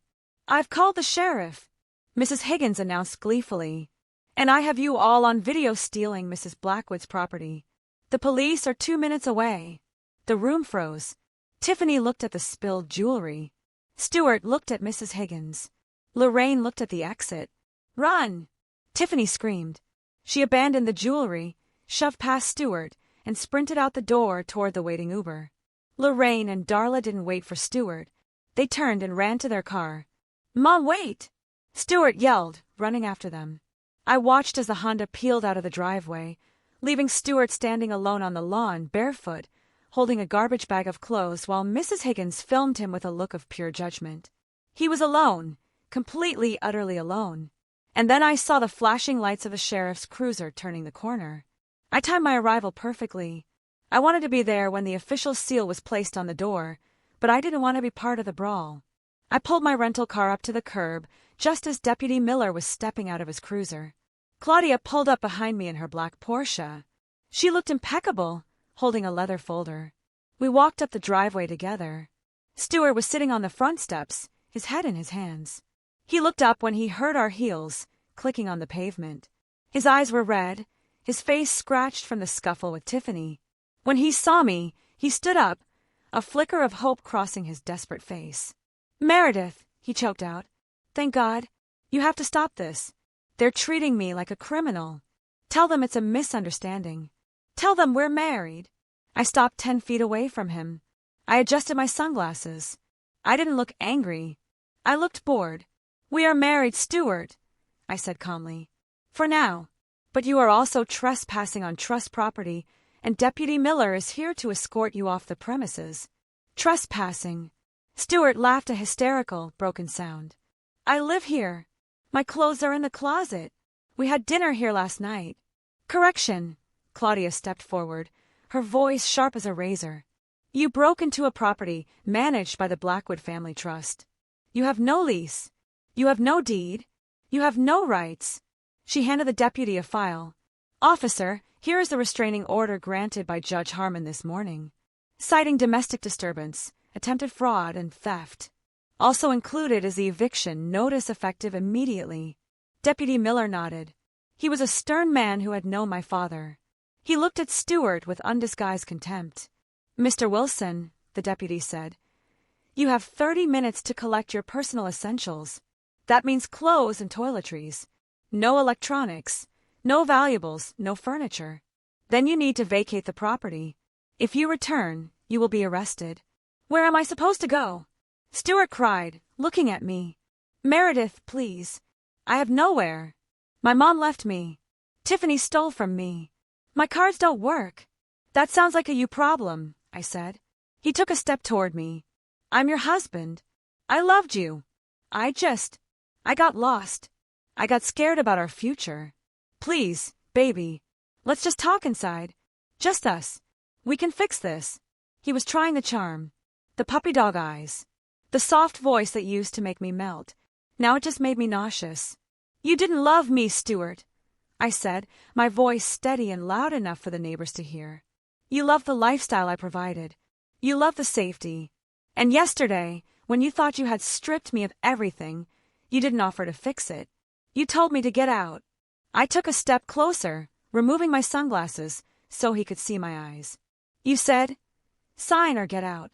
I've called the sheriff, Mrs. Higgins announced gleefully. And I have you all on video stealing Mrs. Blackwood's property. The police are 2 minutes away. The room froze. Tiffany looked at the spilled jewelry. Stewart looked at Mrs. Higgins. Lorraine looked at the exit. Run! Tiffany screamed. She abandoned the jewelry, shoved past Stewart, and sprinted out the door toward the waiting Uber. Lorraine and Darla didn't wait for Stewart. They turned and ran to their car. Mom, wait! Stewart yelled, running after them. I watched as the Honda peeled out of the driveway, leaving Stewart standing alone on the lawn, barefoot, holding a garbage bag of clothes while Mrs. Higgins filmed him with a look of pure judgment. He was alone, completely, utterly alone. And then I saw the flashing lights of the sheriff's cruiser turning the corner. I timed my arrival perfectly. I wanted to be there when the official seal was placed on the door, but I didn't want to be part of the brawl. I pulled my rental car up to the curb just as Deputy Miller was stepping out of his cruiser. Claudia pulled up behind me in her black Porsche. She looked impeccable, holding a leather folder. We walked up the driveway together. Stewart was sitting on the front steps, his head in his hands. He looked up when he heard our heels clicking on the pavement. His eyes were red, his face scratched from the scuffle with Tiffany. When he saw me, he stood up, a flicker of hope crossing his desperate face. Meredith, he choked out. Thank God. You have to stop this. They're treating me like a criminal. Tell them it's a misunderstanding. Tell them we're married. I stopped 10 feet away from him. I adjusted my sunglasses. I didn't look angry. I looked bored. We are married, Stewart, I said calmly. For now. But you are also trespassing on trust property, and Deputy Miller is here to escort you off the premises. Trespassing. Stewart laughed a hysterical, broken sound. I live here. My clothes are in the closet. We had dinner here last night. Correction. Claudia stepped forward, her voice sharp as a razor. You broke into a property managed by the Blackwood Family Trust. You have no lease. You have no deed. You have no rights. She handed the deputy a file. Officer, here is the restraining order granted by Judge Harmon this morning, citing domestic disturbance, attempted fraud, and theft. Also included is the eviction notice effective immediately. Deputy Miller nodded. He was a stern man who had known my father. He looked at Stewart with undisguised contempt. Mr. Wilson, the deputy said, you have 30 minutes to collect your personal essentials. That means clothes and toiletries. No electronics. No valuables, no furniture. Then you need to vacate the property. If you return, you will be arrested. Where am I supposed to go? Stuart cried, looking at me. Meredith, please. I have nowhere. My mom left me. Tiffany stole from me. My cards don't work. That sounds like a you problem, I said. He took a step toward me. I'm your husband. I loved you. I got lost. I got scared about our future. Please, baby. Let's just talk inside. Just us. We can fix this. He was trying the charm. The puppy dog eyes. The soft voice that used to make me melt. Now it just made me nauseous. You didn't love me, Stuart, I said, my voice steady and loud enough for the neighbors to hear. You loved the lifestyle I provided. You loved the safety. And yesterday, when you thought you had stripped me of everything, you didn't offer to fix it. You told me to get out. I took a step closer, removing my sunglasses so he could see my eyes. You said, sign or get out.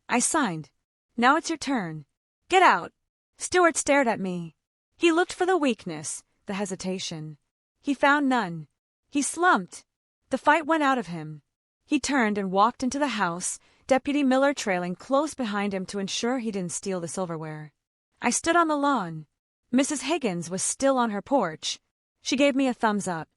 I signed. Now it's your turn. Get out. Stuart stared at me. He looked for the weakness, the hesitation. He found none. He slumped. The fight went out of him. He turned and walked into the house, Deputy Miller trailing close behind him to ensure he didn't steal the silverware. I stood on the lawn. Mrs. Higgins was still on her porch. She gave me a thumbs up.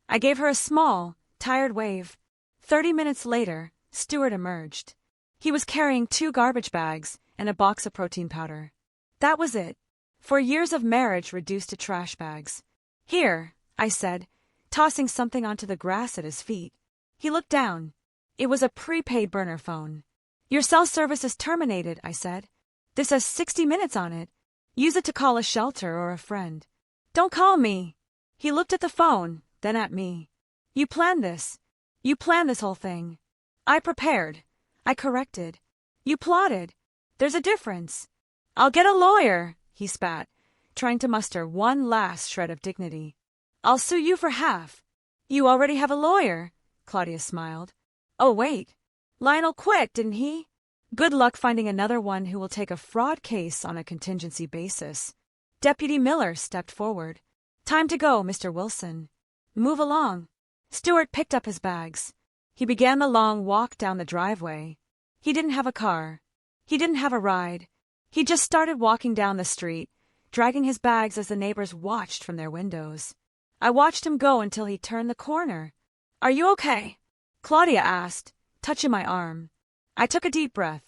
I gave her a small, tired wave. 30 minutes later, Stuart emerged. He was carrying 2 garbage bags and a box of protein powder. That was it. 4 years of marriage reduced to trash bags. Here, I said, tossing something onto the grass at his feet. He looked down. It was a prepaid burner phone. Your cell service is terminated, I said. This has 60 minutes on it. Use it to call a shelter or a friend. Don't call me. He looked at the phone, then at me. You planned this. You planned this whole thing. I prepared. I corrected. You plotted. There's a difference. I'll get a lawyer, he spat, trying to muster one last shred of dignity. I'll sue you for half. You already have a lawyer, Claudia smiled. Oh, wait. Lionel quit, didn't he? Good luck finding another one who will take a fraud case on a contingency basis. Deputy Miller stepped forward. Time to go, Mr. Wilson. Move along. Stuart picked up his bags. He began the long walk down the driveway. He didn't have a car. He didn't have a ride. He just started walking down the street, dragging his bags as the neighbors watched from their windows. I watched him go until he turned the corner. Are you okay? Claudia asked, touching my arm. I took a deep breath.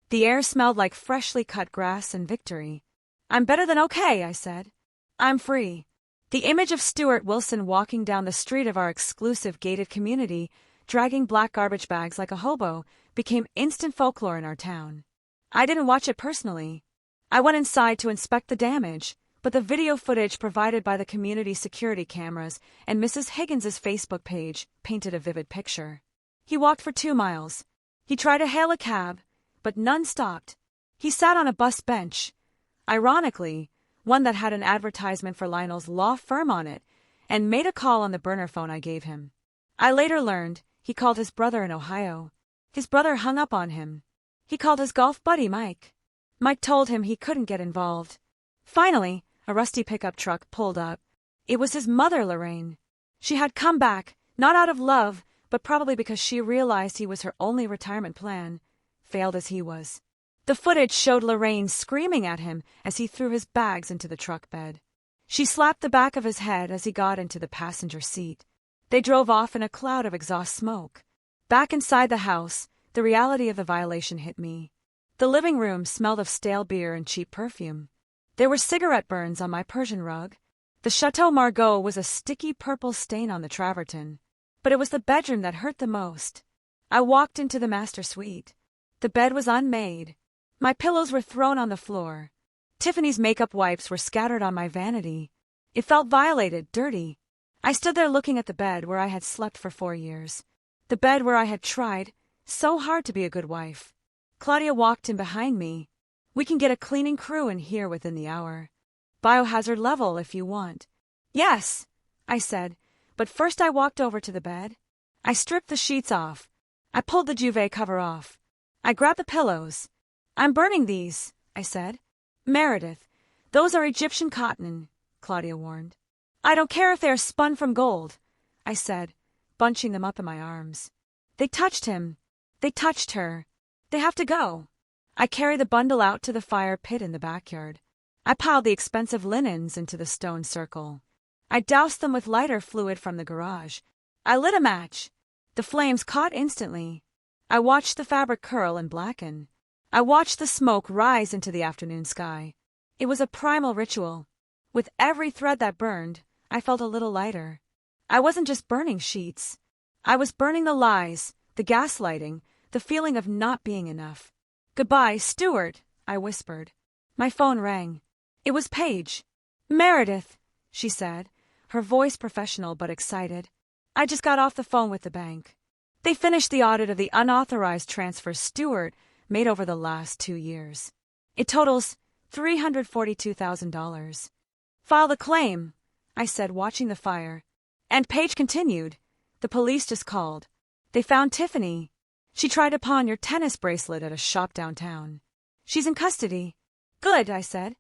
The air smelled like freshly cut grass and victory. I'm better than okay, I said. I'm free. The image of Stuart Wilson walking down the street of our exclusive gated community, dragging black garbage bags like a hobo, became instant folklore in our town. I didn't watch it personally. I went inside to inspect the damage, but the video footage provided by the community security cameras and Mrs. Higgins's Facebook page painted a vivid picture. He walked for 2 miles. He tried to hail a cab, but none stopped. He sat on a bus bench. Ironically, one that had an advertisement for Lionel's law firm on it, and made a call on the burner phone I gave him. I later learned he called his brother in Ohio. His brother hung up on him. He called his golf buddy Mike. Mike told him he couldn't get involved. Finally, a rusty pickup truck pulled up. It was his mother, Lorraine. She had come back, not out of love, but probably because she realized he was her only retirement plan, failed as he was. The footage showed Lorraine screaming at him as he threw his bags into the truck bed. She slapped the back of his head as he got into the passenger seat. They drove off in a cloud of exhaust smoke. Back inside the house, the reality of the violation hit me. The living room smelled of stale beer and cheap perfume. There were cigarette burns on my Persian rug. The Chateau Margaux was a sticky purple stain on the travertin. But it was the bedroom that hurt the most. I walked into the master suite. The bed was unmade. My pillows were thrown on the floor. Tiffany's makeup wipes were scattered on my vanity. It felt violated, dirty. I stood there looking at the bed where I had slept for 4 years. The bed where I had tried so hard to be a good wife. Claudia walked in behind me. We can get a cleaning crew in here within the hour. Biohazard level if you want. Yes, I said, but first I walked over to the bed. I stripped the sheets off. I pulled the duvet cover off. I grabbed the pillows. I'm burning these, I said. Meredith, Those are Egyptian cotton, Claudia warned. I don't care if they are spun from gold, I said, bunching them up in my arms. They touched him. They touched her. They have to go. I carried the bundle out to the fire pit in the backyard. I piled the expensive linens into the stone circle. I doused them with lighter fluid from the garage. I lit a match. The flames caught instantly. I watched the fabric curl and blacken. I watched the smoke rise into the afternoon sky. It was a primal ritual. With every thread that burned, I felt a little lighter. I wasn't just burning sheets. I was burning the lies, the gaslighting, the feeling of not being enough. Goodbye, Stuart, I whispered. My phone rang. It was Paige. Meredith, she said, her voice professional but excited. I just got off the phone with the bank. They finished the audit of the unauthorized transfers Stuart made over the last 2 years. It totals $342,000. File the claim, I said, watching the fire. And Paige continued. The police just called. They found Tiffany. She tried to pawn your tennis bracelet at a shop downtown. She's in custody. Good, I said.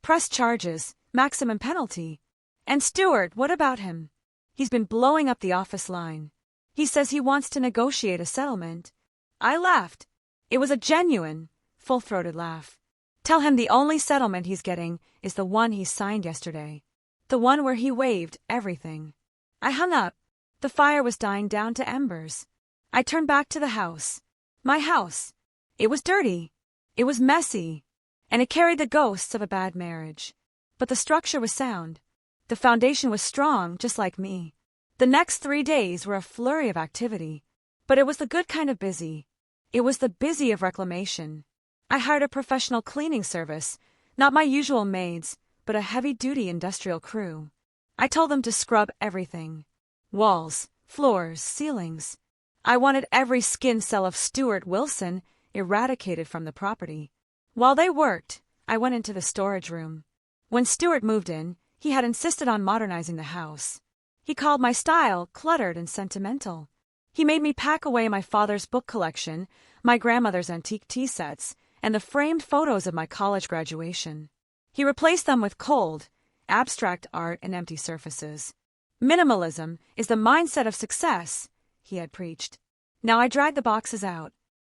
Press charges, maximum penalty. And Stuart, what about him? He's been blowing up the office line. He says he wants to negotiate a settlement. I laughed. It was a genuine, full-throated laugh. Tell him the only settlement he's getting is the one he signed yesterday. The one where he waived everything. I hung up. The fire was dying down to embers. I turned back to the house. My house. It was dirty. It was messy. And it carried the ghosts of a bad marriage. But the structure was sound. The foundation was strong, just like me. The next 3 days were a flurry of activity. But it was the good kind of busy. It was the busy of reclamation. I hired a professional cleaning service, not my usual maids, but a heavy-duty industrial crew. I told them to scrub everything. Walls, floors, ceilings. I wanted every skin cell of Stuart Wilson eradicated from the property. While they worked, I went into the storage room. When Stuart moved in, he had insisted on modernizing the house. He called my style cluttered and sentimental. He made me pack away my father's book collection, my grandmother's antique tea sets, and the framed photos of my college graduation. He replaced them with cold, abstract art and empty surfaces. Minimalism is the mindset of success, he had preached. Now I dragged the boxes out.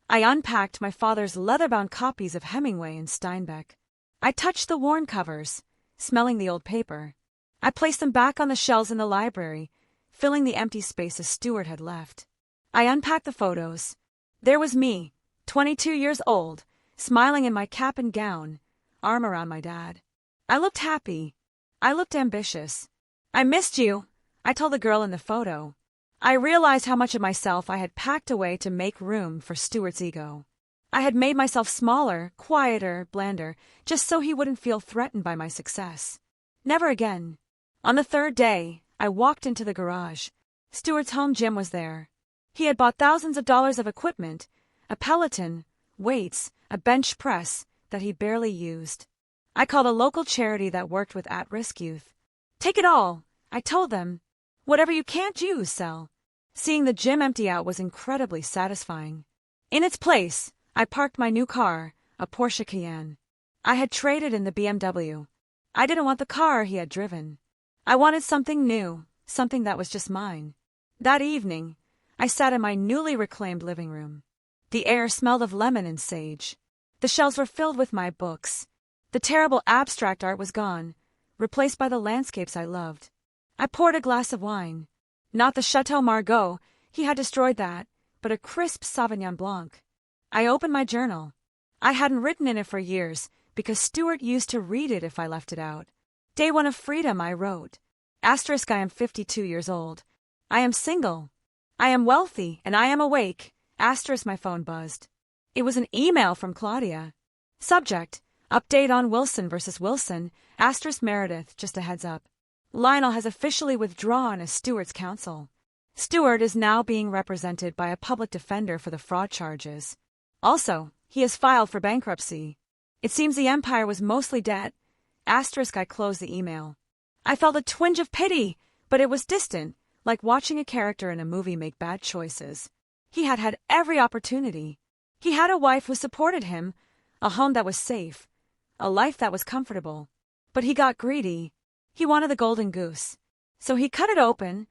I unpacked my father's leather-bound copies of Hemingway and Steinbeck. I touched the worn covers, smelling the old paper. I placed them back on the shelves in the library, filling the empty spaces Stuart had left. I unpacked the photos. There was me, 22 years old, smiling in my cap and gown, arm around my dad. I looked happy. I looked ambitious. I missed you, I told the girl in the photo. I realized how much of myself I had packed away to make room for Stuart's ego. I had made myself smaller, quieter, blander, just so he wouldn't feel threatened by my success. Never again. On the 3rd day, I walked into the garage. Stuart's home gym was there. He had bought thousands of dollars of equipment, a Peloton, weights, a bench press that he barely used. I called a local charity that worked with at-risk youth. Take it all, I told them. Whatever you can't use, sell. Seeing the gym empty out was incredibly satisfying. In its place, I parked my new car, a Porsche Cayenne. I had traded in the BMW. I didn't want the car he had driven. I wanted something new, something that was just mine. That evening, I sat in my newly reclaimed living room. The air smelled of lemon and sage. The shelves were filled with my books. The terrible abstract art was gone, replaced by the landscapes I loved. I poured a glass of wine. Not the Chateau Margaux, he had destroyed that, but a crisp Sauvignon Blanc. I opened my journal. I hadn't written in it for years, because Stuart used to read it if I left it out. Day 1 of freedom, I wrote. *I am 52 years old. I am single. I am wealthy, and I am awake. My phone buzzed. It was an email from Claudia. Subject: Update on Wilson versus Wilson. Meredith, just a heads up. Lionel has officially withdrawn as Stuart's counsel. Stuart is now being represented by a public defender for the fraud charges. Also, he has filed for bankruptcy. It seems the empire was mostly debt. I closed the email. I felt a twinge of pity, but it was distant, like watching a character in a movie make bad choices. He had had every opportunity. He had a wife who supported him, a home that was safe, a life that was comfortable. But he got greedy. He wanted the golden goose. So he cut it open,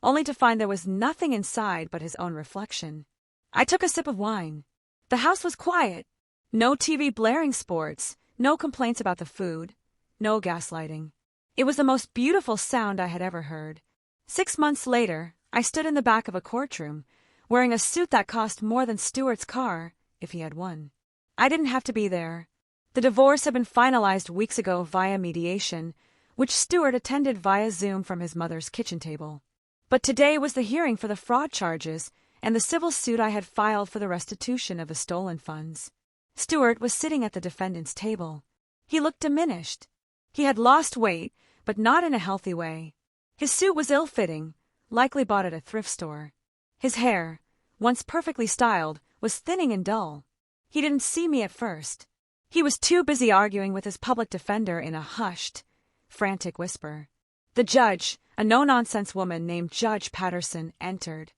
only to find there was nothing inside but his own reflection. I took a sip of wine. The house was quiet. No TV blaring sports, no complaints about the food, no gaslighting. It was the most beautiful sound I had ever heard. 6 months later, I stood in the back of a courtroom, wearing a suit that cost more than Stewart's car if he had won. I didn't have to be there. The divorce had been finalized weeks ago via mediation, which Stewart attended via Zoom from his mother's kitchen table. But today was the hearing for the fraud charges and the civil suit I had filed for the restitution of the stolen funds. Stewart was sitting at the defendant's table. He looked diminished. He had lost weight, but not in a healthy way. His suit was ill-fitting, likely bought at a thrift store. His hair, once perfectly styled, was thinning and dull. He didn't see me at first. He was too busy arguing with his public defender in a hushed, frantic whisper. The judge, a no-nonsense woman named Judge Patterson, entered.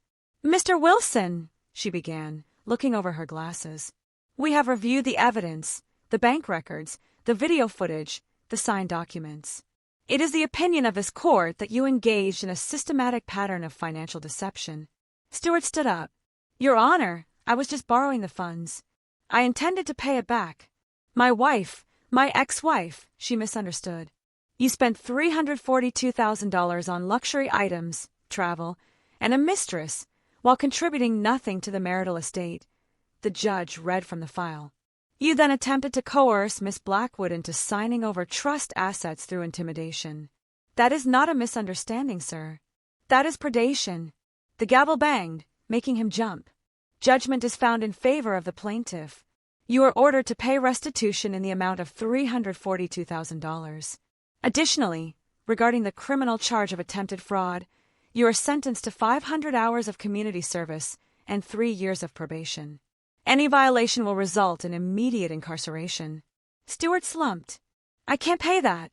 "Mr. Wilson," she began, looking over her glasses. "We have reviewed the evidence, the bank records, the video footage, the signed documents. It is the opinion of this court that you engaged in a systematic pattern of financial deception." Stewart stood up. "Your Honor, I was just borrowing the funds. I intended to pay it back. My wife, my ex-wife, she misunderstood. You spent $342,000 on luxury items, travel, and a mistress, while contributing nothing to the marital estate." The judge read from the file. "You then attempted to coerce Miss Blackwood into signing over trust assets through intimidation. That is not a misunderstanding, sir. That is predation." The gavel banged, making him jump. "Judgment is found in favor of the plaintiff. You are ordered to pay restitution in the amount of $342,000. Additionally, regarding the criminal charge of attempted fraud, you are sentenced to 500 hours of community service and 3 years of probation. Any violation will result in immediate incarceration." Stewart slumped. "I can't pay that.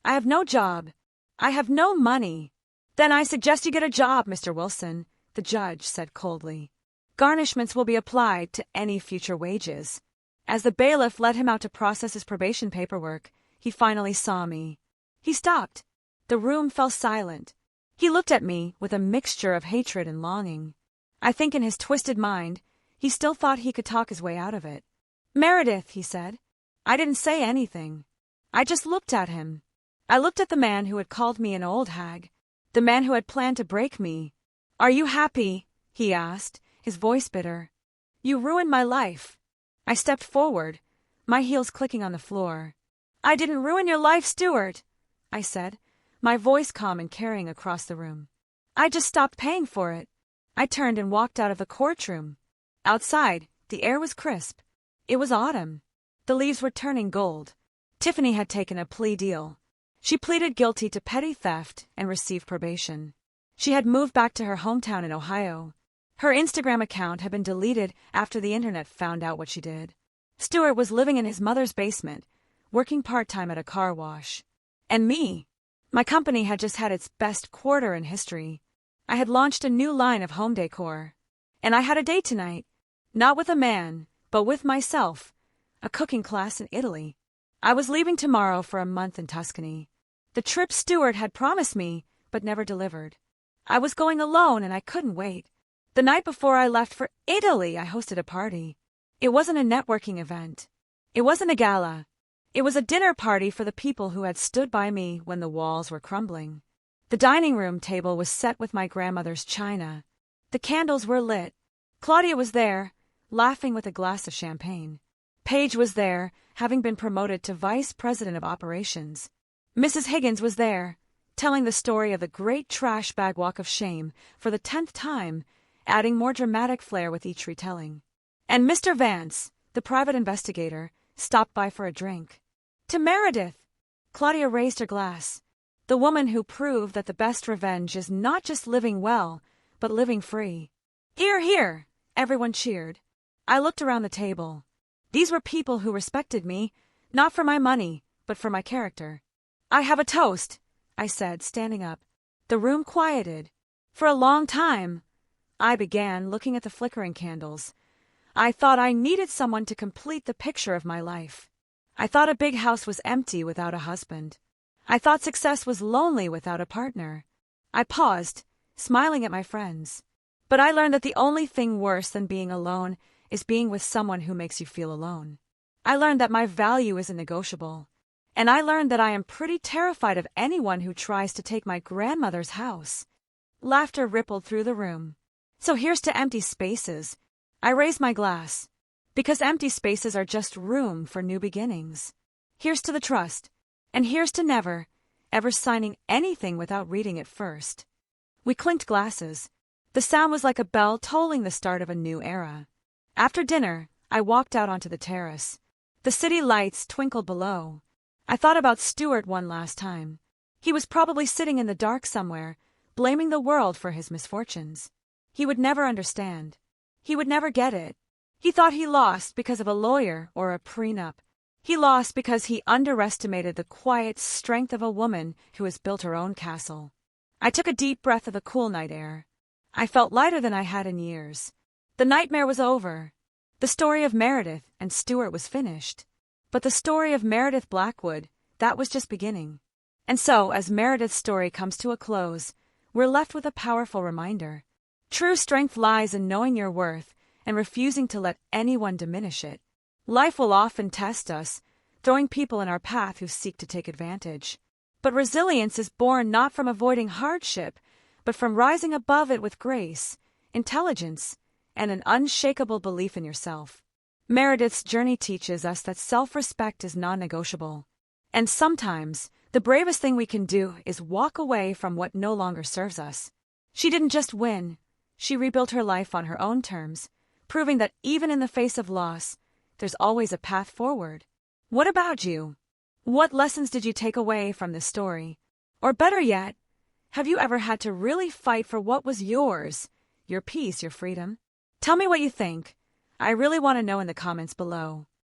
I have no job. I have no money." "Then I suggest you get a job, Mr. Wilson," the judge said coldly. "Garnishments will be applied to any future wages." As the bailiff led him out to process his probation paperwork, he finally saw me. He stopped. The room fell silent. He looked at me with a mixture of hatred and longing. I think in his twisted mind, he still thought he could talk his way out of it. "Meredith," he said. I didn't say anything. I just looked at him. I looked at the man who had called me an old hag, the man who had planned to break me. "Are you happy?" he asked, his voice bitter. "You ruined my life." I stepped forward, my heels clicking on the floor. "I didn't ruin your life, Stewart," I said, my voice calm and carrying across the room. "I just stopped paying for it." I turned and walked out of the courtroom. Outside, the air was crisp. It was autumn. The leaves were turning gold. Tiffany had taken a plea deal. She pleaded guilty to petty theft and received probation. She had moved back to her hometown in Ohio. Her Instagram account had been deleted after the internet found out what she did. Stewart was living in his mother's basement, working part-time at a car wash. And me. My company had just had its best quarter in history. I had launched a new line of home decor. And I had a date tonight. Not with a man, but with myself. A cooking class in Italy. I was leaving tomorrow for a month in Tuscany. The trip Stewart had promised me, but never delivered. I was going alone and I couldn't wait. The night before I left for Italy, I hosted a party. It wasn't a networking event. It wasn't a gala. It was a dinner party for the people who had stood by me when the walls were crumbling. The dining room table was set with my grandmother's china. The candles were lit. Claudia was there, laughing with a glass of champagne. Paige was there, having been promoted to vice president of operations. Mrs. Higgins was there, telling the story of the great trash bag walk of shame for the 10th time, adding more dramatic flair with each retelling. And Mr. Vance, the private investigator, stopped by for a drink. "To Meredith!" Claudia raised her glass. The woman who proved that the best revenge is not just living well, but living free. "Hear, hear!" Everyone cheered. I looked around the table. These were people who respected me, not for my money, but for my character. "I have a toast," I said, standing up. The room quieted. For a long time, I began looking at the flickering candles. I thought I needed someone to complete the picture of my life. I thought a big house was empty without a husband. I thought success was lonely without a partner. I paused, smiling at my friends. But I learned that the only thing worse than being alone is being with someone who makes you feel alone. I learned that my value isn't negotiable. And I learned that I am pretty terrified of anyone who tries to take my grandmother's house. Laughter rippled through the room. So here's to empty spaces. I raised my glass. Because empty spaces are just room for new beginnings. Here's to the trust. And here's to never, ever signing anything without reading it first. We clinked glasses. The sound was like a bell tolling the start of a new era. After dinner, I walked out onto the terrace. The city lights twinkled below. I thought about Stuart one last time. He was probably sitting in the dark somewhere, blaming the world for his misfortunes. He would never understand. He would never get it. He thought he lost because of a lawyer or a prenup. He lost because he underestimated the quiet strength of a woman who has built her own castle. I took a deep breath of the cool night air. I felt lighter than I had in years. The nightmare was over. The story of Meredith and Stuart was finished. But the story of Meredith Blackwood, that was just beginning. And so, as Meredith's story comes to a close, we're left with a powerful reminder. True strength lies in knowing your worth and refusing to let anyone diminish it. Life will often test us, throwing people in our path who seek to take advantage. But resilience is born not from avoiding hardship, but from rising above it with grace, intelligence, and an unshakable belief in yourself. Meredith's journey teaches us that self-respect is non-negotiable. And sometimes, the bravest thing we can do is walk away from what no longer serves us. She didn't just win. She rebuilt her life on her own terms, proving that even in the face of loss, there's always a path forward. What about you? What lessons did you take away from this story? Or better yet, have you ever had to really fight for what was yours, your peace, your freedom? Tell me what you think. I really want to know in the comments below.